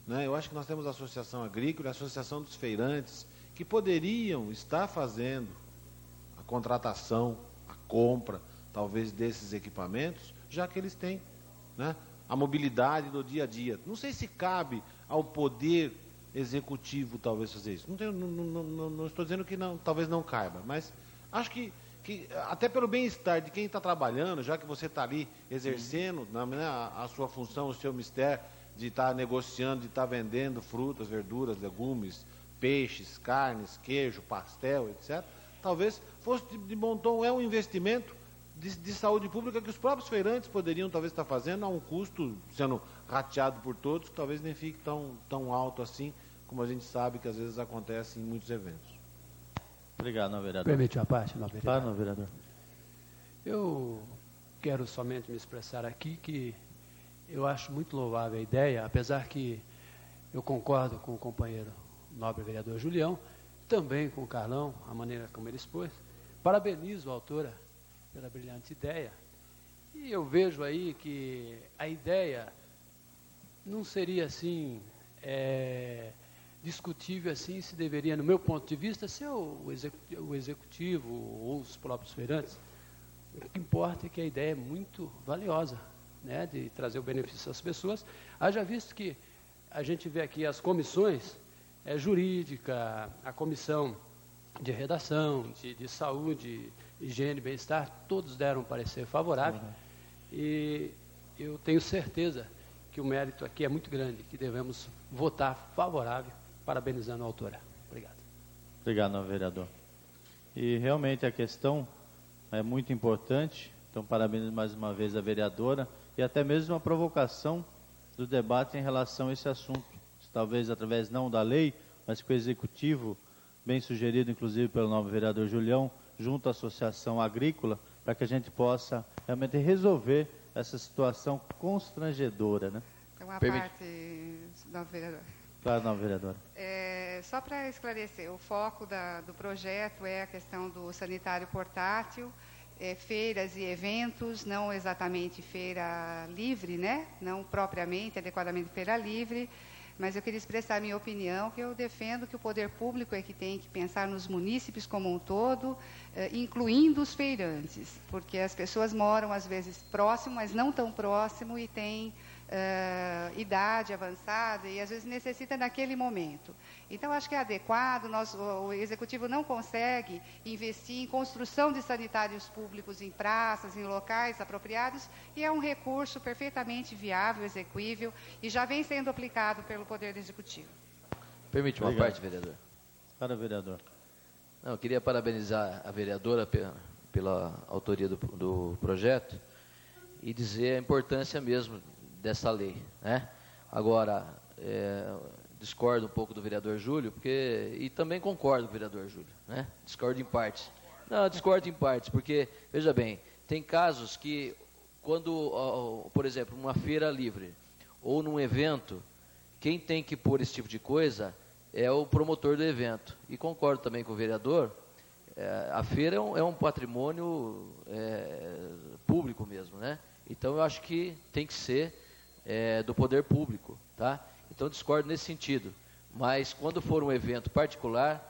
né? Eu acho que nós temos a Associação Agrícola, a Associação dos Feirantes, que poderiam estar fazendo a contratação, a compra, talvez, desses equipamentos, já que eles têm, né, a mobilidade do dia a dia. Não sei se cabe ao Poder Executivo, talvez, fazer isso. Não estou dizendo que não, talvez não caiba, mas acho que até pelo bem-estar de quem está trabalhando, já que você está ali exercendo, né, a sua função, o seu mistério de estar negociando, de estar vendendo frutas, verduras, legumes, peixes, carnes, queijo, pastel, etc. Talvez fosse de bom tom, é um investimento de saúde pública que os próprios feirantes poderiam talvez estar fazendo a um custo sendo rateado por todos, que talvez nem fique tão alto assim, como a gente sabe que às vezes acontece em muitos eventos. Obrigado, não, vereador. Permite uma parte, não, vereador? Claro, não, vereador. Eu quero somente me expressar aqui que eu acho muito louvável a ideia, apesar que eu concordo com o companheiro nobre vereador Julião, também com o Carlão, a maneira como ele expôs. Parabenizo a autora pela brilhante ideia. E eu vejo aí que a ideia não seria assim discutível assim, se deveria, no meu ponto de vista, ser o executivo ou os próprios feirantes. O que importa é que a ideia é muito valiosa, né, de trazer o benefício às pessoas. Haja visto que a gente vê aqui as comissões jurídica, a comissão de redação, de saúde, higiene e bem-estar, todos deram um parecer favorável. E eu tenho certeza que o mérito aqui é muito grande, que devemos votar favorável, parabenizando a autora. Obrigado. Obrigado, não, vereador. E realmente a questão é muito importante, então parabenizo mais uma vez a vereadora e até mesmo uma provocação do debate em relação a esse assunto. Talvez através não da lei, mas que o Executivo, bem sugerido inclusive pelo novo vereador Julião, junto à Associação Agrícola, para que a gente possa realmente resolver essa situação constrangedora, né? Tem uma parte, novo vereador. Claro, não, vereadora. Só para esclarecer, o foco do projeto é a questão do sanitário portátil, feiras e eventos, não exatamente feira livre, né? Não propriamente, adequadamente feira livre, mas eu queria expressar a minha opinião, que eu defendo que o poder público é que tem que pensar nos munícipes como um todo, incluindo os feirantes, porque as pessoas moram, às vezes, próximo, mas não tão próximo, e têm idade avançada e às vezes necessita naquele momento. Então acho que é adequado, o Executivo não consegue investir em construção de sanitários públicos em praças, em locais apropriados, e é um recurso perfeitamente viável, exequível, e já vem sendo aplicado pelo Poder Executivo. Permite uma parte, vereador? Para, vereador. Não, eu queria parabenizar a vereadora pela autoria do projeto e dizer a importância mesmo dessa lei, né? Agora, discordo um pouco do vereador Júlio, e também concordo com o vereador Júlio, né? Discordo em partes. Não, discordo em partes, porque, veja bem, tem casos que, quando, por exemplo, numa feira livre ou num evento, quem tem que pôr esse tipo de coisa é o promotor do evento. E concordo também com o vereador, a feira é um patrimônio público mesmo, né? Então, eu acho que tem que ser do poder público, tá? Então, discordo nesse sentido. Mas, quando for um evento particular,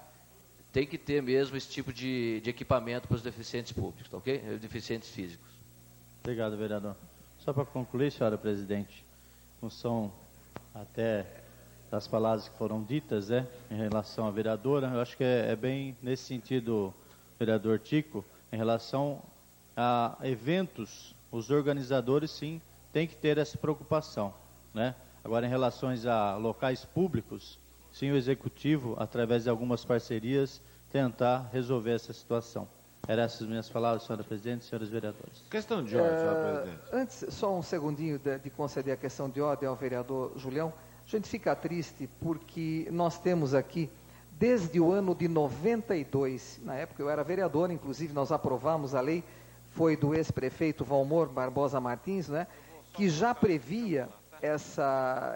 tem que ter mesmo esse tipo de equipamento para os deficientes públicos, tá ok? Deficientes físicos. Obrigado, vereador. Só para concluir, senhora presidente, não são até das palavras que foram ditas, né, em relação à vereadora, eu acho que é bem nesse sentido, vereador Tico, em relação a eventos, os organizadores, sim, têm que ter essa preocupação, né? Agora, em relação a locais públicos, sim, o executivo, através de algumas parcerias, tentar resolver essa situação. Eram essas minhas palavras, senhora presidente e senhores vereadores. Questão de ordem, senhora presidente. Antes, só um segundinho de conceder a questão de ordem ao vereador Julião. A gente fica triste porque nós temos aqui, desde o ano de 92, na época eu era vereador, inclusive nós aprovamos a lei, foi do ex-prefeito Valmor Barbosa Martins, né, que já previa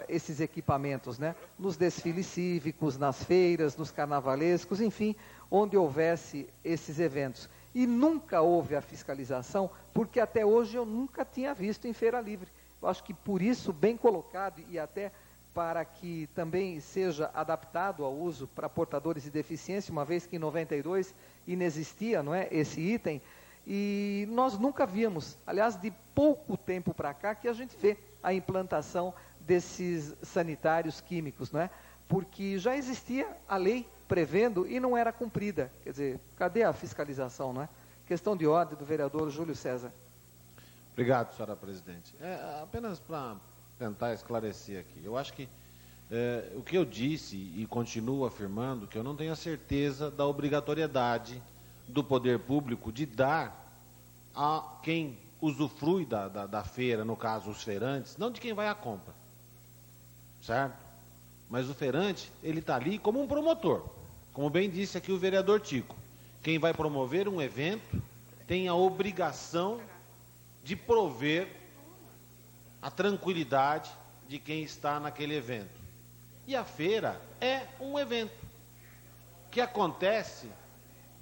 esses equipamentos, né, nos desfiles cívicos, nas feiras, nos carnavalescos, enfim, onde houvesse esses eventos. E nunca houve a fiscalização, porque até hoje eu nunca tinha visto em feira livre. Eu acho que por isso, bem colocado, e até para que também seja adaptado ao uso para portadores de deficiência, uma vez que em 92 inexistia, não é, esse item, e nós nunca víamos, aliás, de pouco tempo para cá, que a gente vê a implantação desses sanitários químicos, não é? Porque já existia a lei prevendo e não era cumprida. Quer dizer, cadê a fiscalização, não é? Questão de ordem do vereador Júlio César. Obrigado, senhora presidente. Apenas para tentar esclarecer aqui. Eu acho que o que eu disse e continuo afirmando, que eu não tenho a certeza da obrigatoriedade do poder público de dar a quem usufrui da feira, no caso os feirantes, não de quem vai à compra, certo? Mas o feirante, ele está ali como um promotor, como bem disse aqui o vereador Tico. Quem vai promover um evento tem a obrigação de prover a tranquilidade de quem está naquele evento. E a feira é um evento que acontece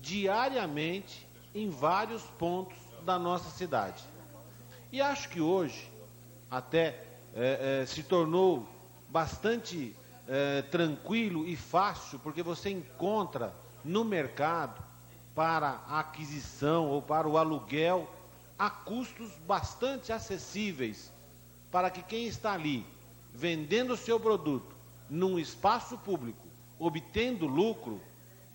diariamente em vários pontos da nossa cidade. E acho que hoje até se tornou bastante tranquilo e fácil, porque você encontra no mercado para a aquisição ou para o aluguel a custos bastante acessíveis, para que quem está ali vendendo o seu produto num espaço público, obtendo lucro,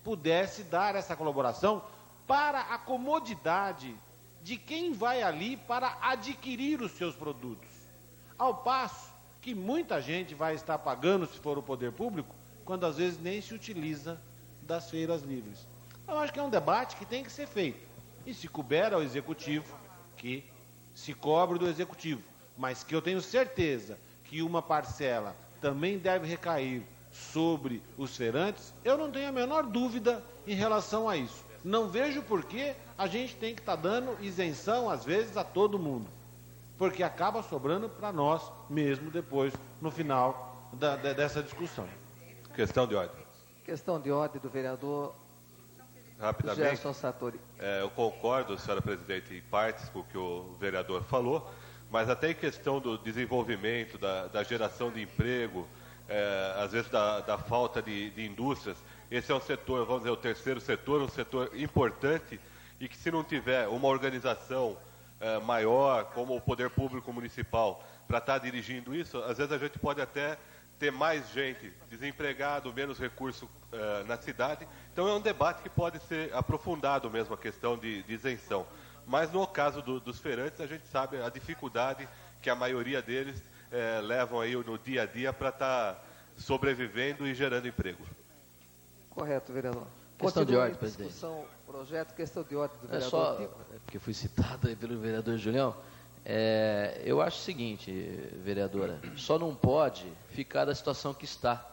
pudesse dar essa colaboração para a comodidade de quem vai ali para adquirir os seus produtos. Ao passo que muita gente vai estar pagando, se for o poder público, quando às vezes nem se utiliza das feiras livres. Eu acho que é um debate que tem que ser feito. E se couber ao executivo, que se cobre do executivo. Mas que eu tenho certeza que uma parcela também deve recair sobre os feirantes, eu não tenho a menor dúvida em relação a isso. Não vejo por que a gente tem que estar dando isenção, às vezes, a todo mundo. Porque acaba sobrando para nós mesmo depois, no final dessa discussão. Questão de ordem. Questão de ordem do vereador Rapidamente, Gerson Sartori. Eu concordo, senhora presidente, em partes com o que o vereador falou, mas até em questão do desenvolvimento, da geração de emprego, às vezes da falta de indústrias, esse é um setor, vamos dizer, o terceiro setor, um setor importante e que se não tiver uma organização maior, como o poder público municipal, para estar dirigindo isso, às vezes a gente pode até ter mais gente desempregado, menos recurso na cidade. Então é um debate que pode ser aprofundado mesmo, a questão de isenção. Mas no caso dos feirantes, a gente sabe a dificuldade que a maioria deles levam aí no dia a dia para estar sobrevivendo e gerando emprego. Correto, vereador. Questão de ordem, presidente. Discussão, projeto, questão de ordem do É vereador só, Tico. porque fui citado aí pelo vereador Julião, eu acho o seguinte, vereadora, só não pode ficar da situação que está.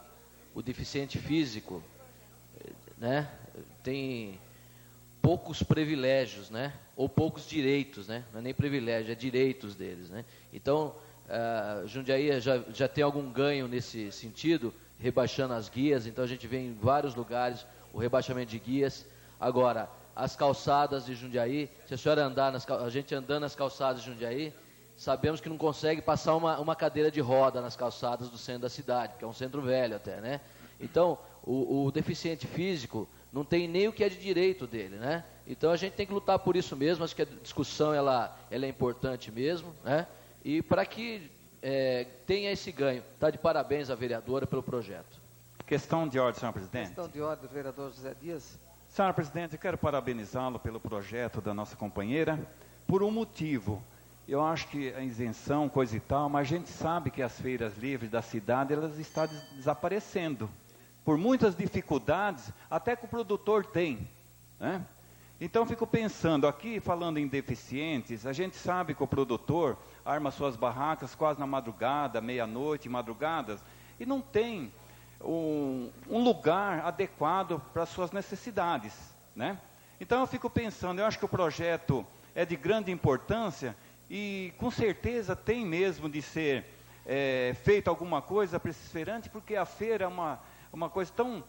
O deficiente físico, né, tem poucos privilégios, né, ou poucos direitos, né, não é nem privilégio, é direitos deles, né. Então, Jundiaí já tem algum ganho nesse sentido, rebaixando as guias, então a gente vê em vários lugares o rebaixamento de guias. Agora, as calçadas de Jundiaí, se a senhora andar, a gente andando nas calçadas de Jundiaí, sabemos que não consegue passar uma cadeira de roda nas calçadas do centro da cidade, que é um centro velho até, né? Então, o deficiente físico não tem nem o que é de direito dele, né? Então, a gente tem que lutar por isso mesmo, acho que a discussão, ela é importante mesmo, né? E para que tenha esse ganho, está de parabéns à vereadora pelo projeto. Questão de ordem, senhor presidente. Questão de ordem do vereador José Dias. Senhor presidente, eu quero parabenizá-lo pelo projeto da nossa companheira, por um motivo. Eu acho que a isenção, coisa e tal, mas a gente sabe que as feiras livres da cidade, elas estão desaparecendo. Por muitas dificuldades, até que o produtor tem, né? Então, eu fico pensando, aqui falando em deficientes, a gente sabe que o produtor arma suas barracas quase na madrugada, meia-noite, madrugadas, e não tem um lugar adequado para as suas necessidades, né? Então, eu fico pensando, eu acho que o projeto é de grande importância e, com certeza, tem mesmo de ser feito alguma coisa para esses feirantes, porque a feira é uma coisa tão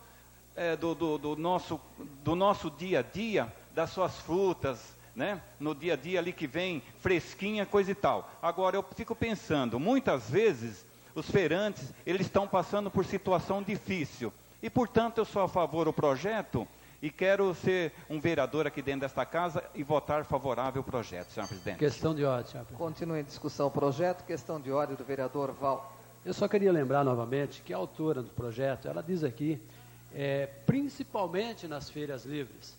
do nosso dia a dia, das suas frutas, né? No dia a dia ali que vem fresquinha, coisa e tal. Agora, eu fico pensando, muitas vezes os feirantes, eles estão passando por situação difícil e, portanto, eu sou a favor do projeto e quero ser um vereador aqui dentro desta casa e votar favorável ao projeto, senhor presidente. Questão de ordem, senhor presidente. Continua em discussão o projeto. Questão de ordem do vereador Val. Eu só queria lembrar novamente que a autora do projeto, ela diz aqui, principalmente nas feiras livres,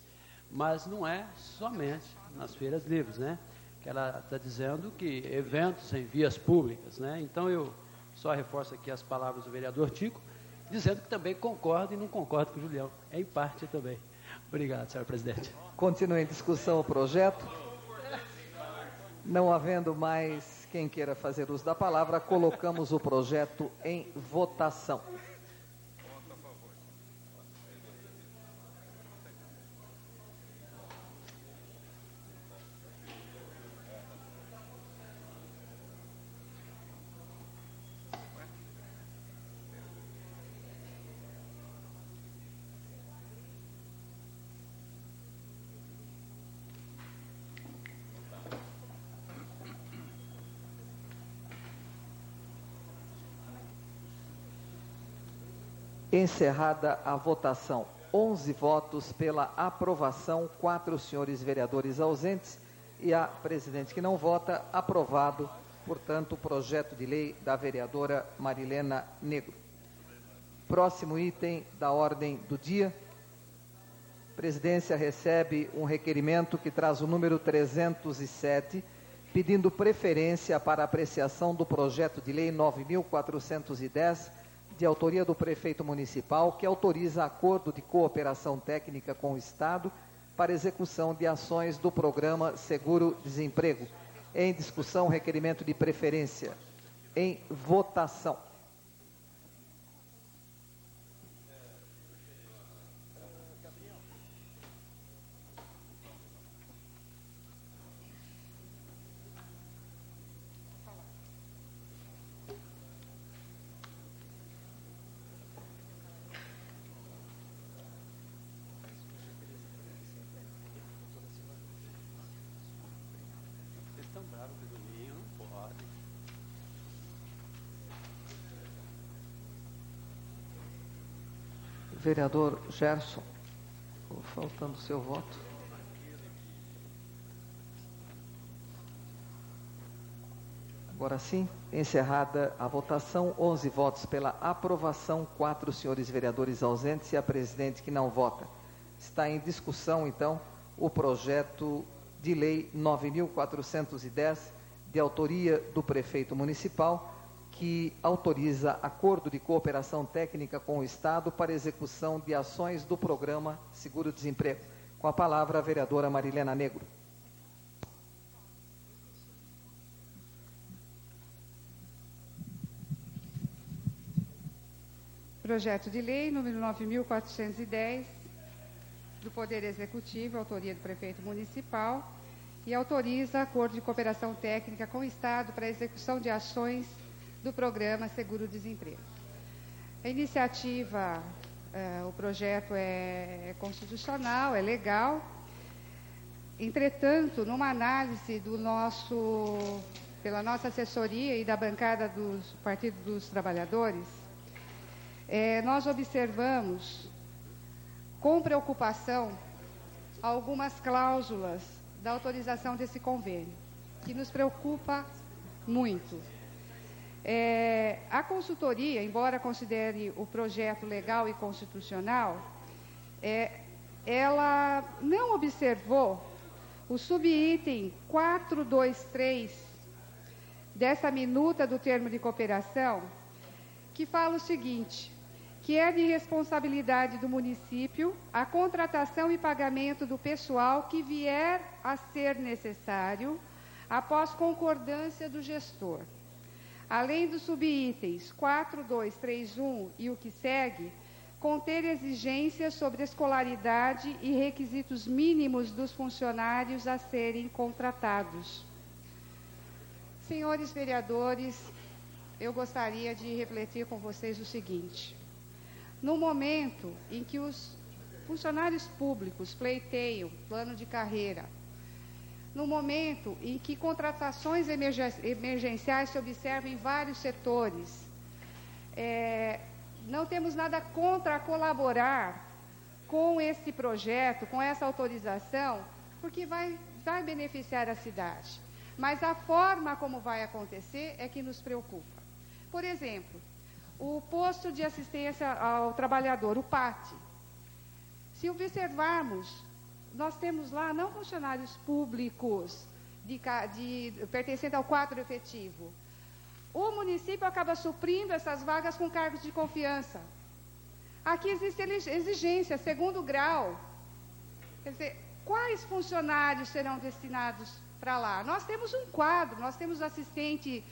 mas não é somente nas feiras livres, né? Que ela está dizendo que eventos em vias públicas, né? Então eu só reforço aqui as palavras do vereador Tico, dizendo que também concordo e não concordo com o Julião, em parte também. Obrigado, senhor presidente. Continua em discussão o projeto. Não havendo mais quem queira fazer uso da palavra, colocamos o projeto em votação. Encerrada a votação, 11 votos pela aprovação, 4 senhores vereadores ausentes e a presidente que não vota, aprovado, portanto, o projeto de lei da vereadora Marilena Negro. Próximo item da ordem do dia. A presidência recebe um requerimento que traz o número 307, pedindo preferência para apreciação do projeto de lei 9.410, de autoria do prefeito municipal, que autoriza acordo de cooperação técnica com o Estado para execução de ações do programa Seguro-Desemprego. Em discussão, requerimento de preferência. Em votação. Vereador Gerson, faltando o seu voto. Agora sim, encerrada a votação, 11 votos pela aprovação, 4 senhores vereadores ausentes e a presidente que não vota. Está em discussão, então, o projeto de lei 9.410, de autoria do prefeito municipal, que autoriza acordo de cooperação técnica com o Estado para execução de ações do programa Seguro-Desemprego. Com a palavra, a vereadora Marilena Negro. Projeto de lei número 9.410, do Poder Executivo, autoria do prefeito municipal, e autoriza acordo de cooperação técnica com o Estado para execução de ações do programa Seguro-Desemprego. A iniciativa, o projeto é constitucional, é legal. Entretanto, numa análise pela nossa assessoria e da bancada do Partido dos Trabalhadores, nós observamos com preocupação algumas cláusulas da autorização desse convênio, que nos preocupa muito. A consultoria, embora considere o projeto legal e constitucional, ela não observou o subitem 423 dessa minuta do termo de cooperação, que fala o seguinte, que é de responsabilidade do município a contratação e pagamento do pessoal que vier a ser necessário após concordância do gestor. Além dos subitens 4231 e o que segue, conter exigências sobre escolaridade e requisitos mínimos dos funcionários a serem contratados. Senhores vereadores, eu gostaria de refletir com vocês o seguinte. No momento em que os funcionários públicos pleiteiam plano de carreira, no momento em que contratações emergenciais se observam em vários setores, não temos nada contra colaborar com esse projeto, com essa autorização, porque vai beneficiar a cidade. Mas a forma como vai acontecer é que nos preocupa. Por exemplo, o posto de assistência ao trabalhador, o PAT. Se observarmos, nós temos lá não funcionários públicos pertencentes ao quadro efetivo. O município acaba suprindo essas vagas com cargos de confiança. Aqui existe exigência, segundo grau. Quer dizer, quais funcionários serão destinados para lá? Nós temos um quadro, nós temos assistente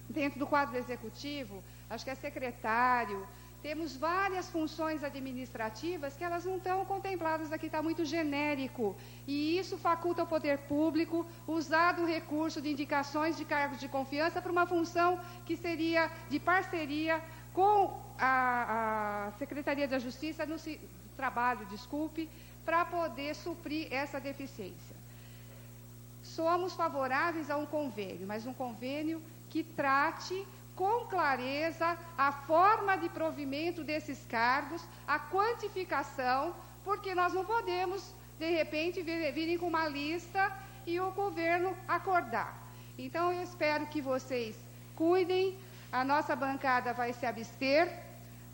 dentro do quadro executivo, acho que é secretário. Temos várias funções administrativas que elas não estão contempladas aqui, está muito genérico. E isso faculta ao poder público usar do recurso de indicações de cargos de confiança para uma função que seria de parceria com a Secretaria da Justiça, Trabalho, para poder suprir essa deficiência. Somos favoráveis a um convênio, mas um convênio que trate com clareza a forma de provimento desses cargos, a quantificação, porque nós não podemos, de repente, virem com uma lista e o governo acordar. Então, eu espero que vocês cuidem, a nossa bancada vai se abster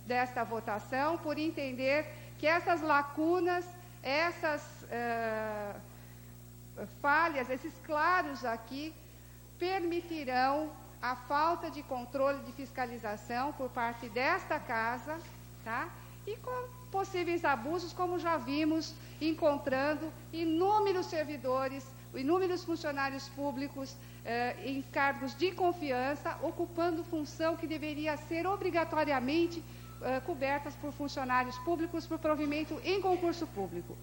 desta votação, por entender que essas lacunas, essas falhas, esses claros aqui, permitirão a falta de controle de fiscalização por parte desta casa, tá? E com possíveis abusos, como já vimos, encontrando inúmeros servidores, inúmeros funcionários públicos em cargos de confiança, ocupando função que deveria ser obrigatoriamente cobertas por funcionários públicos por provimento em concurso público.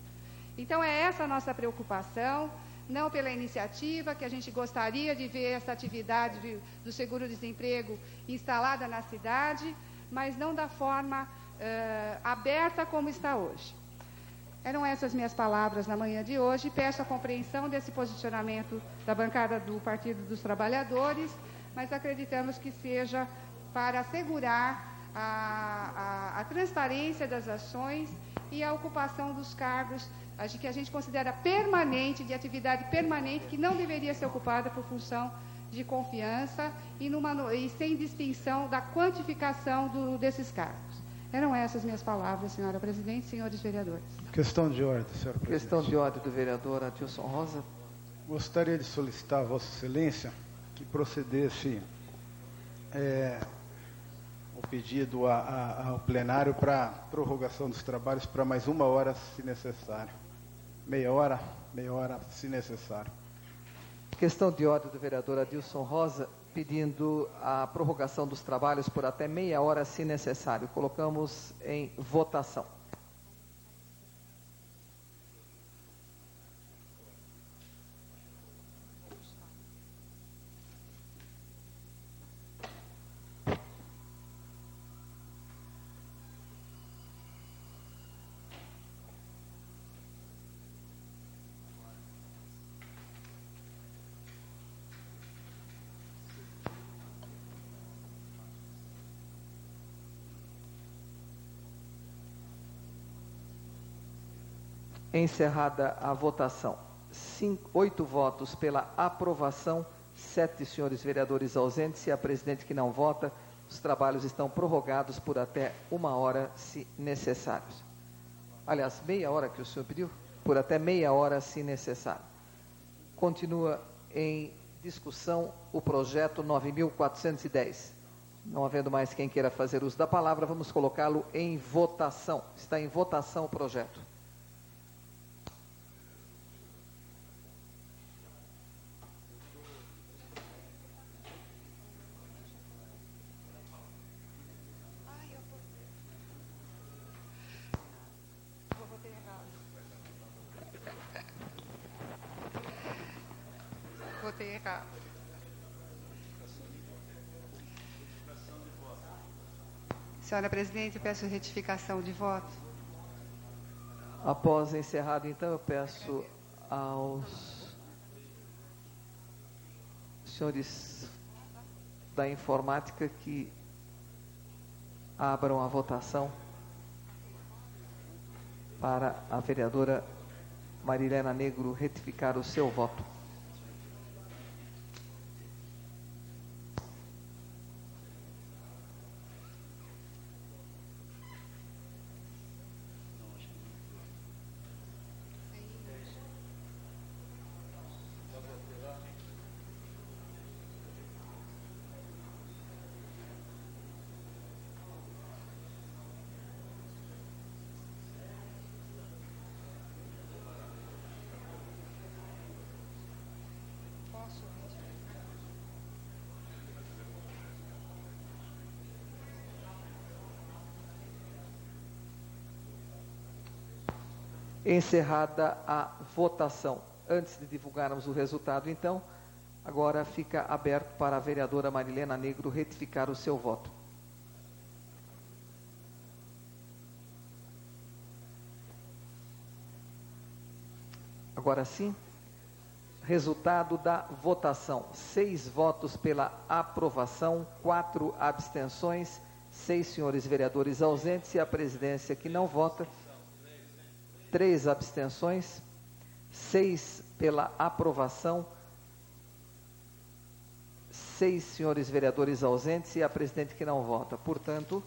Então, é essa a nossa preocupação, não pela iniciativa, que a gente gostaria de ver essa atividade do seguro-desemprego instalada na cidade, mas não da forma aberta como está hoje. Eram essas minhas palavras na manhã de hoje. Peço a compreensão desse posicionamento da bancada do Partido dos Trabalhadores, mas acreditamos que seja para assegurar a transparência das ações e a ocupação dos cargos que a gente considera permanente, de atividade permanente, que não deveria ser ocupada por função de confiança e sem distinção da quantificação desses cargos. Eram essas minhas palavras, senhora presidente, senhores vereadores. Questão de ordem, senhora presidente. Questão de ordem do vereador Adilson Rosa. Gostaria de solicitar a Vossa Excelência que procedesse o pedido ao plenário para prorrogação dos trabalhos para mais 1 hora, se necessário. Meia hora, se necessário. Questão de ordem do vereador Adilson Rosa, pedindo a prorrogação dos trabalhos por até meia hora, se necessário. Colocamos em votação. Encerrada a votação. 8 votos pela aprovação, 7 senhores vereadores ausentes e a presidente que não vota. Os trabalhos estão prorrogados por até 1 hora, se necessários. Aliás, meia hora que o senhor pediu? Por até meia hora, se necessário. Continua em discussão o projeto 9.410. Não havendo mais quem queira fazer uso da palavra, vamos colocá-lo em votação. Está em votação o projeto. Votei errado. Senhora presidente, peço retificação de voto. Após encerrado, então, eu peço aos senhores da informática que abram a votação para a vereadora Marilena Negro retificar o seu voto. Encerrada a votação. Antes de divulgarmos o resultado, então, agora fica aberto para a vereadora Marilena Negro retificar o seu voto. Agora sim, resultado da votação. 6 votos pela aprovação, 4 abstenções, 6 senhores vereadores ausentes e a presidência que não vota. 3 abstenções, 6 pela aprovação, 6 senhores vereadores ausentes e a presidente que não vota. Portanto,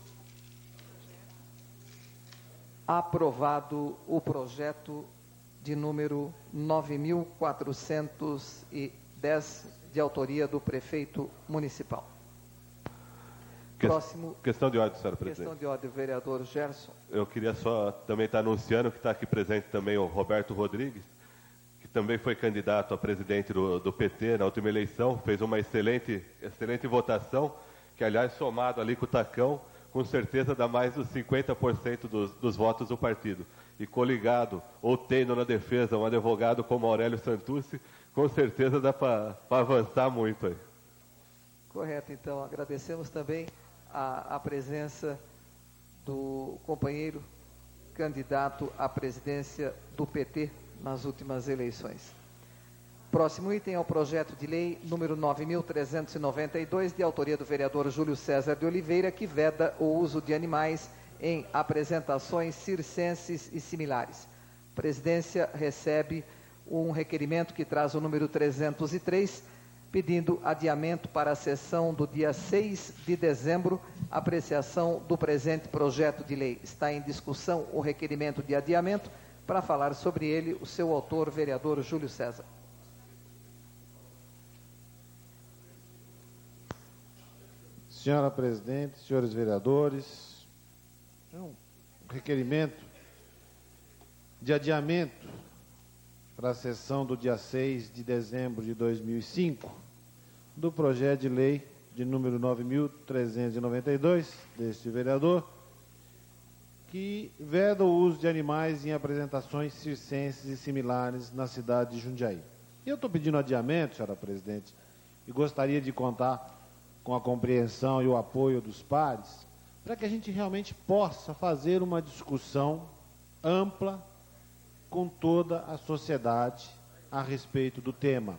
aprovado o projeto de número 9.410, de autoria do prefeito municipal. Próximo. Questão de ordem, senhora presidente. Questão de ordem, vereador Gerson. Eu queria só também estar anunciando que está aqui presente também o Roberto Rodrigues, que também foi candidato a presidente do PT na última eleição, fez uma excelente votação, que aliás, somado ali com o Tacão, com certeza dá mais dos 50% dos votos do partido. E coligado, ou tendo na defesa um advogado como Aurélio Santucci, com certeza dá para avançar muito aí. Correto, então, agradecemos também a presença do companheiro candidato à presidência do PT nas últimas eleições. Próximo item é o projeto de lei número 9.392, de autoria do vereador Júlio César de Oliveira, que veda o uso de animais em apresentações circenses e similares. A presidência recebe um requerimento que traz o número 303, pedindo adiamento para a sessão do dia 6 de dezembro, apreciação do presente projeto de lei. Está em discussão o requerimento de adiamento. Para falar sobre ele, o seu autor, vereador Júlio César. Senhora presidente, senhores vereadores, é um requerimento de adiamento para a sessão do dia 6 de dezembro de 2005, do projeto de lei de número 9.392, deste vereador, que veda o uso de animais em apresentações circenses e similares na cidade de Jundiaí. Eu estou pedindo adiamento, senhora presidente, e gostaria de contar com a compreensão e o apoio dos pares, para que a gente realmente possa fazer uma discussão ampla com toda a sociedade a respeito do tema,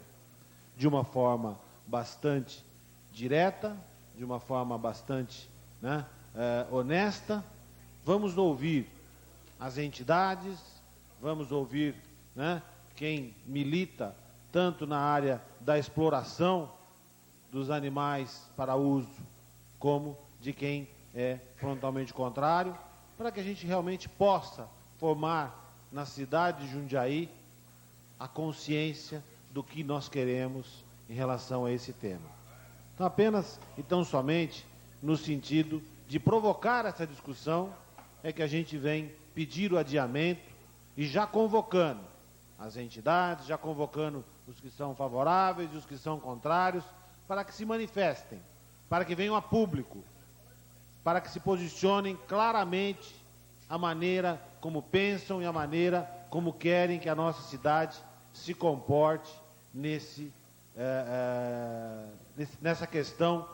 de uma forma bastante direta, de uma forma bastante honesta. Vamos ouvir as entidades, vamos ouvir, né, quem milita tanto na área da exploração dos animais para uso, como de quem é frontalmente contrário, para que a gente realmente possa formar na cidade de Jundiaí a consciência do que nós queremos em relação a esse tema. Então, apenas e tão somente no sentido de provocar essa discussão é que a gente vem pedir o adiamento e já convocando as entidades, já convocando os que são favoráveis e os que são contrários, para que se manifestem, para que venham a público, para que se posicionem claramente a maneira como pensam e a maneira como querem que a nossa cidade se comporte nessa questão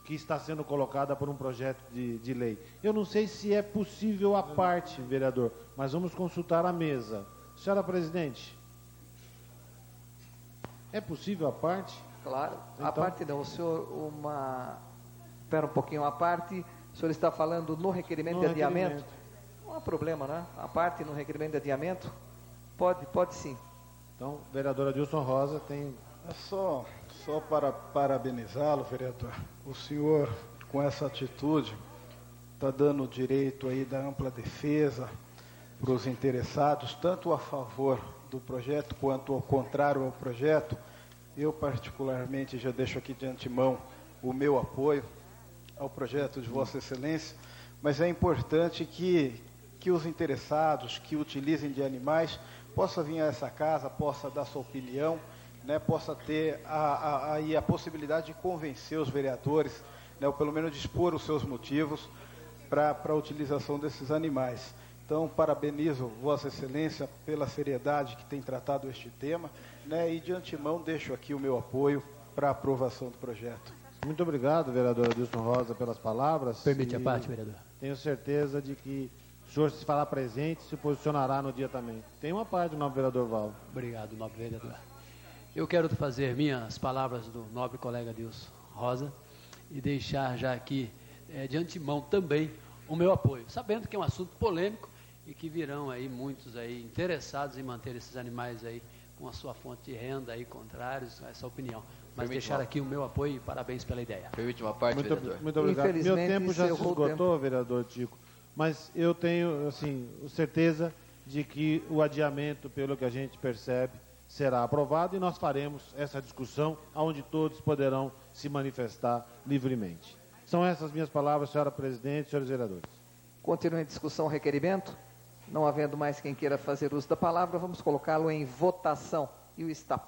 que está sendo colocada por um projeto de lei. Eu não sei se é possível a parte, vereador, mas vamos consultar a mesa. Senhora presidente, é possível a parte? Claro, então, a parte não. O senhor, espera um pouquinho, a parte, o senhor está falando no requerimento de adiamento? Não há problema, né? A parte no requerimento de adiamento, pode sim. Então, vereador Adilson Rosa tem... É só para parabenizá-lo, vereador. O senhor, com essa atitude, está dando o direito aí da ampla defesa para os interessados, tanto a favor do projeto quanto ao contrário ao projeto. Eu, particularmente, já deixo aqui de antemão o meu apoio ao projeto de Vossa Excelência, mas é importante que os interessados que utilizem de animais possam vir a essa casa, possa dar sua opinião, né, possa ter a possibilidade de convencer os vereadores, né, ou pelo menos de expor os seus motivos para a utilização desses animais. Então, parabenizo Vossa Excelência pela seriedade que tem tratado este tema, né, e de antemão deixo aqui o meu apoio para a aprovação do projeto. Muito obrigado, vereador Adilson Rosa, pelas palavras. Permite a parte, vereador. Tenho certeza de que o senhor, se falar presente, se posicionará no dia também. Tem uma parte do nobre vereador Val. Obrigado, nobre vereador. Eu quero fazer minhas palavras do nobre colega Adilson Rosa e deixar já aqui, de antemão também, o meu apoio, sabendo que é um assunto polêmico e que virão aí muitos aí interessados em manter esses animais aí com a sua fonte de renda aí, contrários a essa opinião. Mas deixar aqui o meu apoio e parabéns pela ideia. Permite uma parte, vereador. Muito obrigado. Meu tempo já se esgotou, vereador Tico, mas eu tenho, assim, certeza de que o adiamento, pelo que a gente percebe, será aprovado e nós faremos essa discussão onde todos poderão se manifestar livremente. São essas minhas palavras, senhora presidente, senhores vereadores. Continua em discussão o requerimento. Não havendo mais quem queira fazer uso da palavra, vamos colocá-lo em votação. E o está.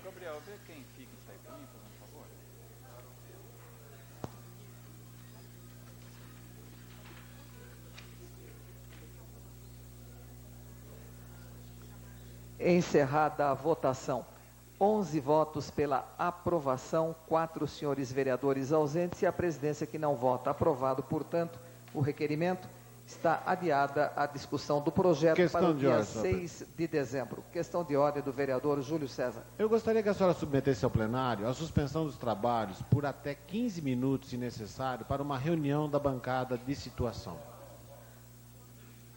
Gabriel, vê quem fica isso aí para mim, por favor. Encerrada a votação. 11 votos pela aprovação, 4 senhores vereadores ausentes e a presidência que não vota. Aprovado, portanto, o requerimento. Está adiada a discussão do projeto para o dia 6 de dezembro. Questão de ordem do vereador Júlio César. Eu gostaria que a senhora submetesse ao plenário a suspensão dos trabalhos por até 15 minutos, se necessário, para uma reunião da bancada de situação.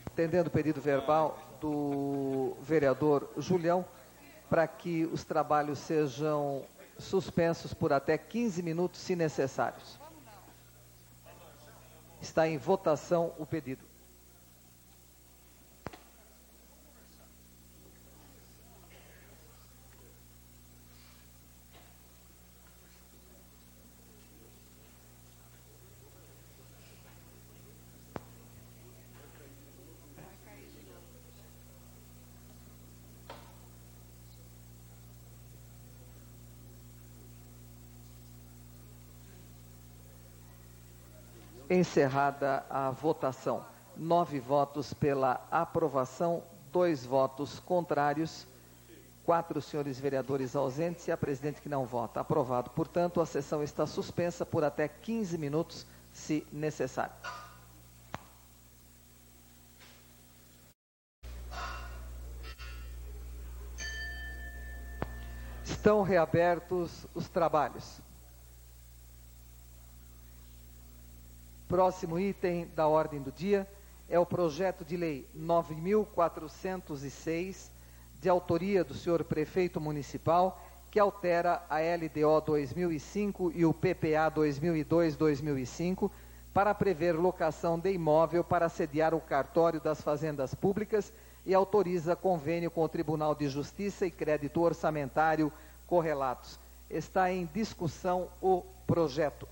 Atendendo o pedido verbal do vereador Julião, para que os trabalhos sejam suspensos por até 15 minutos, se necessários. Está em votação o pedido. Encerrada a votação. 9 votos pela aprovação, 2 votos contrários, 4 senhores vereadores ausentes e a presidente que não vota. Aprovado. Portanto, a sessão está suspensa por até 15 minutos, se necessário. Estão reabertos os trabalhos. Próximo item da ordem do dia é o projeto de lei 9.406, de autoria do senhor prefeito municipal, que altera a LDO 2005 e o PPA 2002-2005 para prever locação de imóvel para sediar o cartório das fazendas públicas e autoriza convênio com o Tribunal de Justiça e Crédito Orçamentário correlatos. Está em discussão o projeto.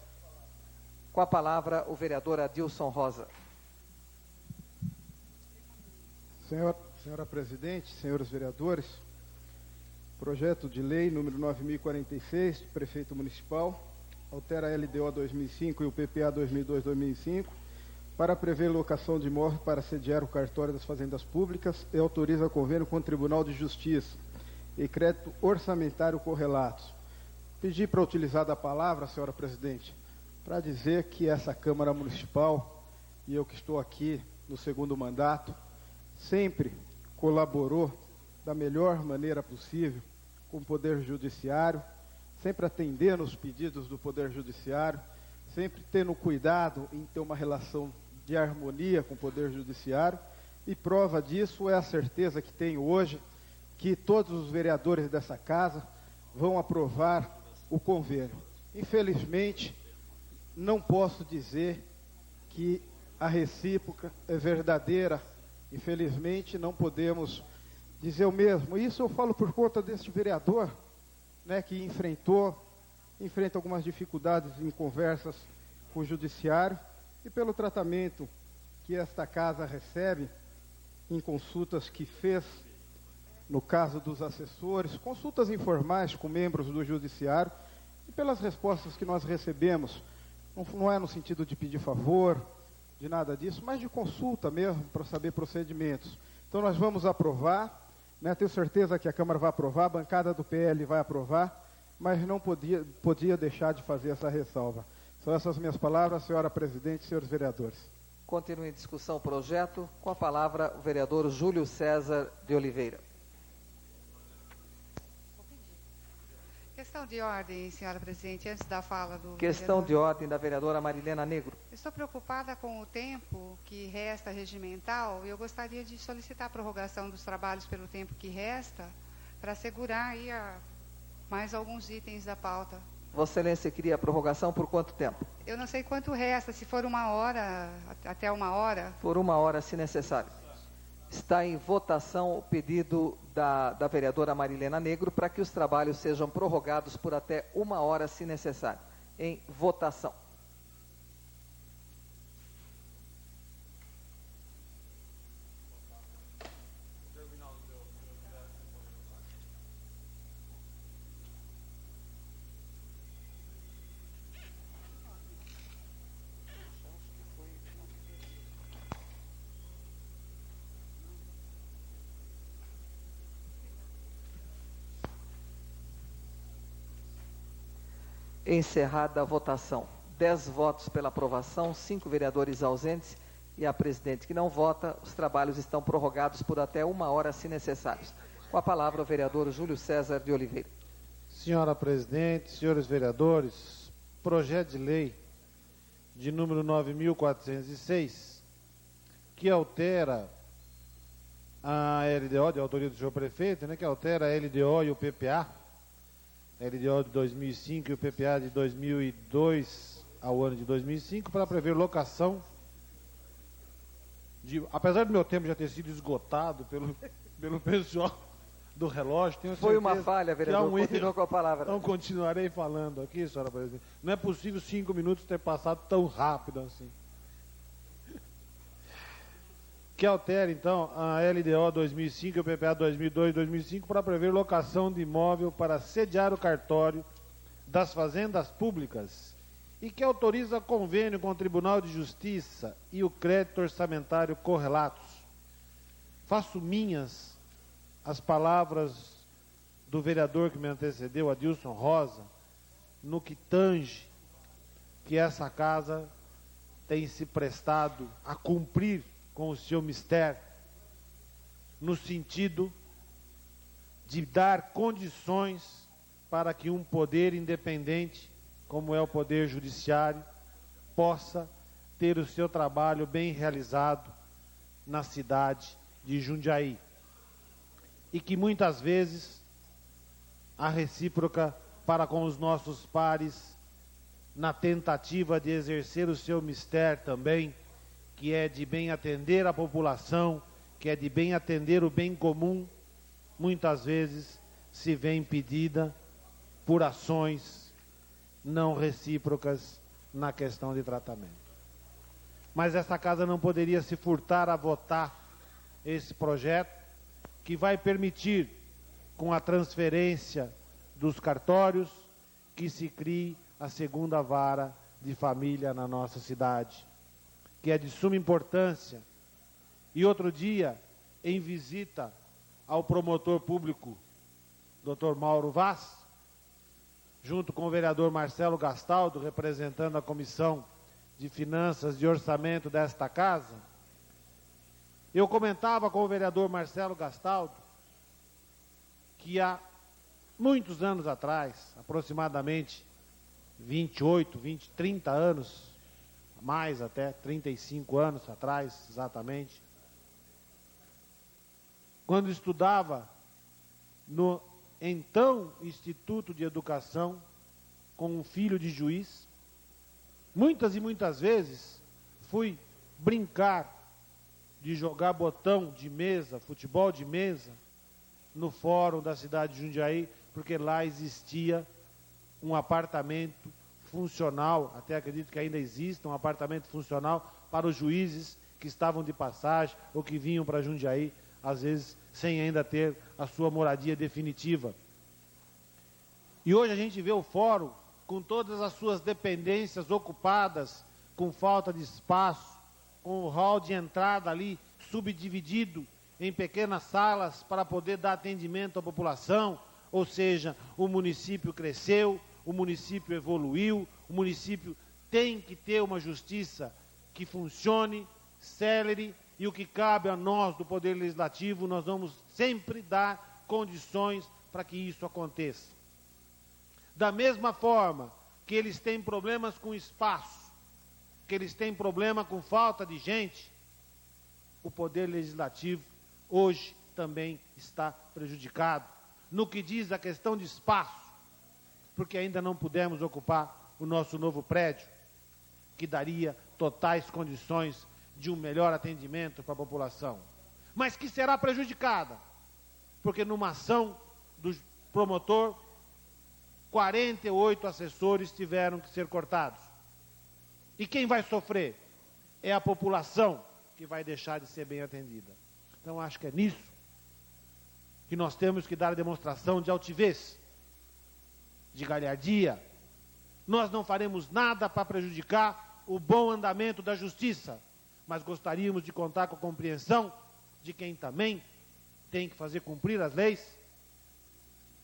Com a palavra, o Adilson Rosa. Senhora Presidente, senhores vereadores, projeto de lei número 9.046, do Prefeito Municipal, altera a LDO 2005 e o PPA 2002-2005 para prever locação de imóvel para sediar o cartório das fazendas públicas e autoriza convênio com o Tribunal de Justiça e crédito orçamentário correlatos. Pedi para utilizar da palavra, senhora Presidente, para dizer que essa Câmara Municipal, e eu que estou aqui no segundo mandato, sempre colaborou da melhor maneira possível com o Poder Judiciário, sempre atendendo os pedidos do Poder Judiciário, sempre tendo cuidado em ter uma relação de harmonia com o Poder Judiciário, e prova disso é a certeza que tenho hoje, que todos os vereadores dessa casa vão aprovar o convênio. Infelizmente, não posso dizer que a recíproca é verdadeira. Infelizmente, não podemos dizer o mesmo. Isso eu falo por conta deste vereador, né, que enfrenta algumas dificuldades em conversas com o Judiciário e pelo tratamento que esta casa recebe em consultas que fez, no caso dos assessores, consultas informais com membros do Judiciário, e pelas respostas que nós recebemos. Não é no sentido de pedir favor, de nada disso, mas de consulta mesmo, para saber procedimentos. Então nós vamos aprovar, né, tenho certeza que a Câmara vai aprovar, a bancada do PL vai aprovar, mas não podia deixar de fazer essa ressalva. São essas minhas palavras, senhora Presidente, senhores vereadores. Continua em discussão o projeto. Com a palavra, o vereador Júlio César de Oliveira. Questão de ordem, senhora Presidente, antes da fala do Questão vereador. de ordem da vereadora Marilena Negro. Estou preocupada com o tempo que resta regimental e eu gostaria de solicitar a prorrogação dos trabalhos pelo tempo que resta para assegurar aí mais alguns itens da pauta. Vossa Excelência queria a prorrogação por quanto tempo? Eu não sei quanto resta, se for 1 hora, até 1 hora. Por 1 hora, se necessário. Está em votação o pedido da vereadora Marilena Negro para que os trabalhos sejam prorrogados por até 1 hora, se necessário. Em votação. Encerrada a votação. 10 votos pela aprovação, 5 vereadores ausentes e a presidente que não vota. Os trabalhos estão prorrogados por até 1 hora, se necessários. Com a palavra, o vereador Júlio César de Oliveira. Senhora Presidente, senhores vereadores, projeto de lei de número 9.406, que altera a LDO, de autoria do senhor prefeito, né, que altera a LDO e o PPA, a LDO de 2005 e o PPA de 2002 ao ano de 2005, para prever locação de... Apesar do meu tempo já ter sido esgotado pelo pessoal do relógio, tenho Foi uma certeza falha, vereador, continua com a palavra. Então continuarei falando aqui, senhora presidente. Não é possível 5 minutos ter passado tão rápido assim. Que altera, então, a LDO 2005 e o PPA 2002-2005 para prever locação de imóvel para sediar o cartório das fazendas públicas e que autoriza convênio com o Tribunal de Justiça e o crédito orçamentário correlatos. Faço minhas as palavras do vereador que me antecedeu, Adilson Rosa, no que tange que essa casa tem se prestado a cumprir com o seu mistério, no sentido de dar condições para que um poder independente, como é o Poder Judiciário, possa ter o seu trabalho bem realizado na cidade de Jundiaí. E que muitas vezes a recíproca para com os nossos pares, na tentativa de exercer o seu mistério também, que é de bem atender a população, que é de bem atender o bem comum, muitas vezes se vê impedida por ações não recíprocas na questão de tratamento. Mas essa casa não poderia se furtar a votar esse projeto, que vai permitir, com a transferência dos cartórios, que se crie a segunda vara de família na nossa cidade, que é de suma importância. E outro dia, em visita ao promotor público, Dr. Mauro Vaz, junto com o vereador Marcelo Gastaldo, representando a Comissão de Finanças e Orçamento desta casa, eu comentava com o vereador Marcelo Gastaldo que há muitos anos atrás, aproximadamente 28, 30 anos, mais até 35 anos atrás, exatamente, quando estudava no então Instituto de Educação com um filho de juiz, muitas e muitas vezes fui brincar de jogar botão de mesa, futebol de mesa, no fórum da cidade de Jundiaí, porque lá existia um apartamento funcional, até acredito que ainda existe um apartamento funcional para os juízes que estavam de passagem ou que vinham para Jundiaí, às vezes sem ainda ter a sua moradia definitiva. E hoje a gente vê o fórum com todas as suas dependências ocupadas, com falta de espaço, com o hall de entrada ali subdividido em pequenas salas para poder dar atendimento à população, ou seja, o município cresceu, o município evoluiu, o município tem que ter uma justiça que funcione, célere, e o que cabe a nós do Poder Legislativo, nós vamos sempre dar condições para que isso aconteça. Da mesma forma que eles têm problemas com espaço, que eles têm problema com falta de gente, o Poder Legislativo hoje também está prejudicado no que diz a questão de espaço, porque ainda não pudemos ocupar o nosso novo prédio, que daria totais condições de um melhor atendimento para a população, mas que será prejudicada, porque numa ação do promotor, 48 assessores tiveram que ser cortados. E quem vai sofrer? É a população que vai deixar de ser bem atendida. Então, acho que é nisso que nós temos que dar demonstração de altivez, de galhardia. Nós não faremos nada para prejudicar o bom andamento da justiça, mas gostaríamos de contar com a compreensão de quem também tem que fazer cumprir as leis,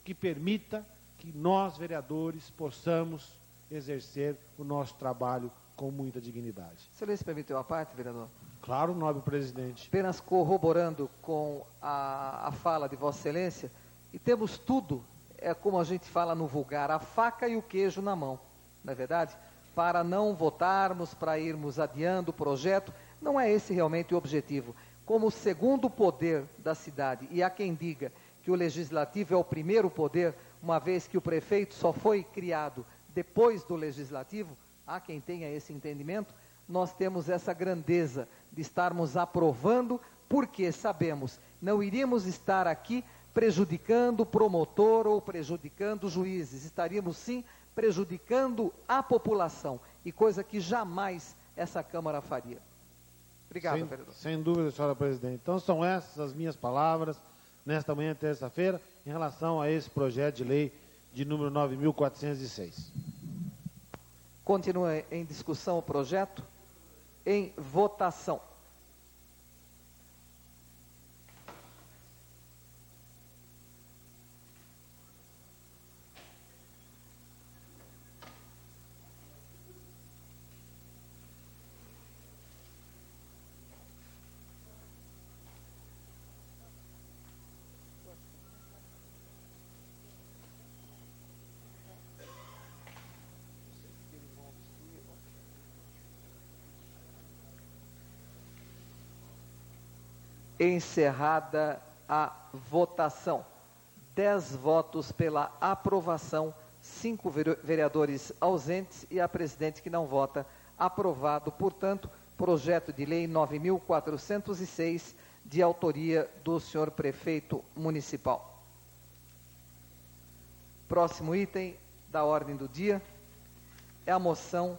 que permita que nós, vereadores, possamos exercer o nosso trabalho com muita dignidade. Excelência, permitiu a parte, vereador? Claro, nobre presidente. Apenas corroborando com a fala de Vossa Excelência, e temos tudo, é como a gente fala no vulgar, a faca e o queijo na mão, não é verdade? Para não votarmos, para irmos adiando o projeto, não é esse realmente o objetivo. Como segundo poder da cidade, e há quem diga que o legislativo é o primeiro poder, uma vez que o prefeito só foi criado depois do legislativo, há quem tenha esse entendimento, nós temos essa grandeza de estarmos aprovando, porque sabemos, não iríamos estar aqui prejudicando o promotor ou prejudicando os juízes, estaríamos sim prejudicando a população, e coisa que jamais essa Câmara faria. Obrigado, vereador. Sem dúvida, senhora presidente. Então, são essas as minhas palavras nesta manhã de terça-feira em relação a esse projeto de lei de número 9.406. Continua em discussão o projeto. Em votação. Encerrada a votação. 10 votos pela aprovação, 5 vereadores ausentes e a presidente que não vota. Aprovado, portanto, projeto de lei 9.406, de autoria do senhor prefeito municipal. Próximo item da ordem do dia é a moção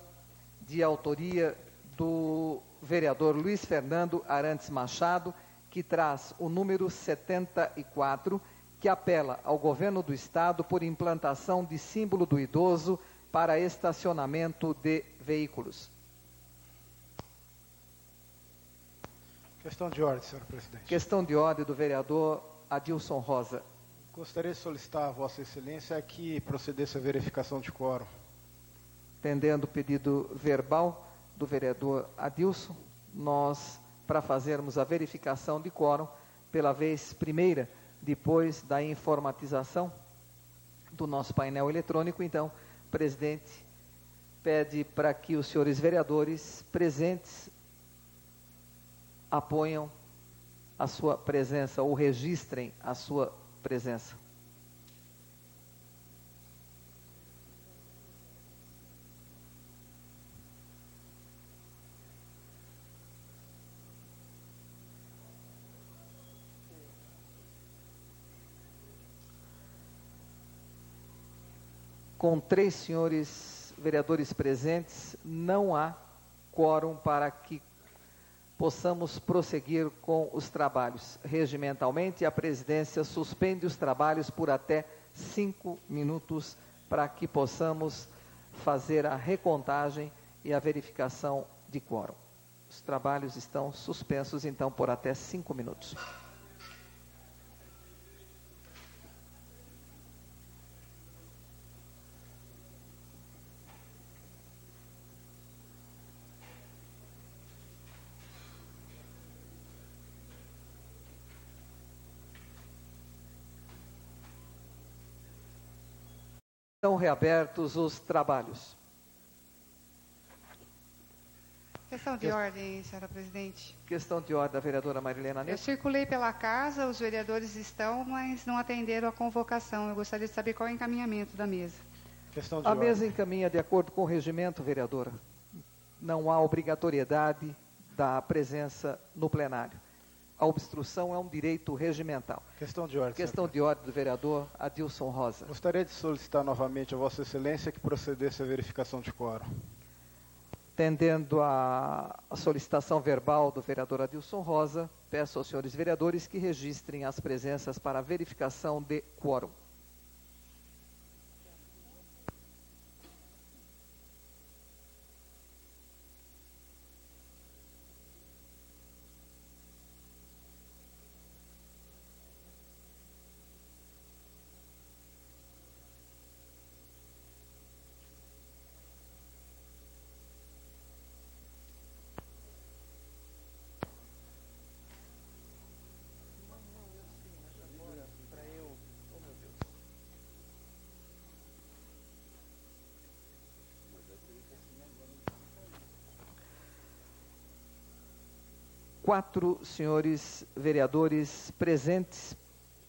de autoria do vereador Luiz Fernando Arantes Machado, que traz o número 74, que apela ao governo do estado por implantação de símbolo do idoso para estacionamento de veículos. Questão de ordem, senhor presidente. Questão de ordem do vereador Adilson Rosa. Gostaria de solicitar a Vossa Excelência que procedesse a verificação de quórum. Atendendo o pedido verbal do vereador Adilson, nós, para fazermos a verificação de quórum, pela vez primeira, depois da informatização do nosso painel eletrônico, então, o presidente pede para que os senhores vereadores presentes aponham a sua presença ou registrem a sua presença. Com 3 senhores vereadores presentes, não há quórum para que possamos prosseguir com os trabalhos. Regimentalmente, a presidência suspende os trabalhos por até 5 minutos para que possamos fazer a recontagem e a verificação de quórum. Os trabalhos estão suspensos, então, por até 5 minutos. Estão reabertos os trabalhos. Questão de ordem, senhora presidente. Questão de ordem da vereadora Marilena Neto. Eu circulei pela casa, os vereadores estão, mas não atenderam a convocação. Eu gostaria de saber qual é o encaminhamento da mesa. Questão de A ordem. mesa encaminha de acordo com o regimento, vereadora. Não há obrigatoriedade da presença no plenário. A obstrução é um direito regimental. Questão de ordem. Questão de ordem do vereador Adilson Rosa. Gostaria de solicitar novamente a Vossa Excelência que procedesse a verificação de quórum. Atendendo a solicitação verbal do vereador Adilson Rosa, peço aos senhores vereadores que registrem as presenças para verificação de quórum. Quatro senhores vereadores presentes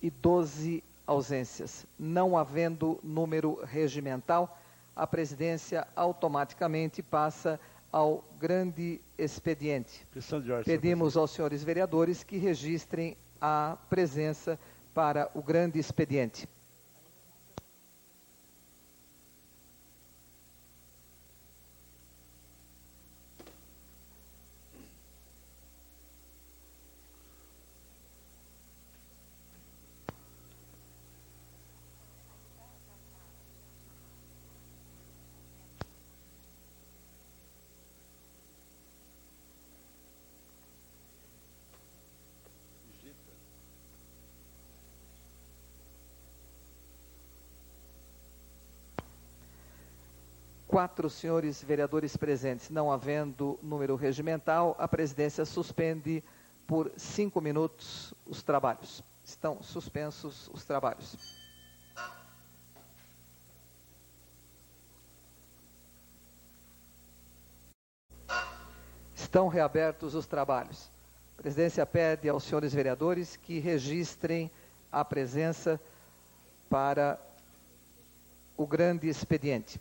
e 12 ausências. Não havendo número regimental, a presidência automaticamente passa ao grande expediente. Questão de ordem. Pedimos aos senhores vereadores que registrem a presença para o grande expediente. Quatro senhores vereadores presentes, não havendo número regimental, a presidência suspende por 5 minutos os trabalhos. Estão suspensos os trabalhos. Estão reabertos os trabalhos. A presidência pede aos senhores vereadores que registrem a presença para o grande expediente.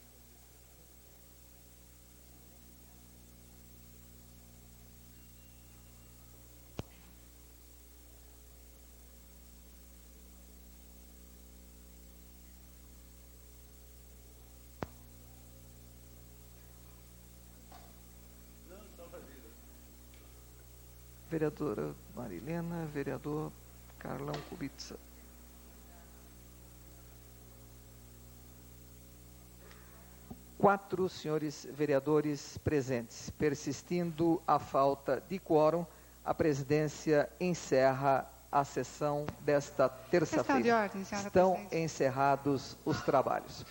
Vereadora Marilena, vereador Carlão Kubitsa. Quatro senhores vereadores presentes. Persistindo a falta de quórum, a presidência encerra a sessão desta terça-feira. Questão de ordem, senhora Estão presidente. encerrados os trabalhos.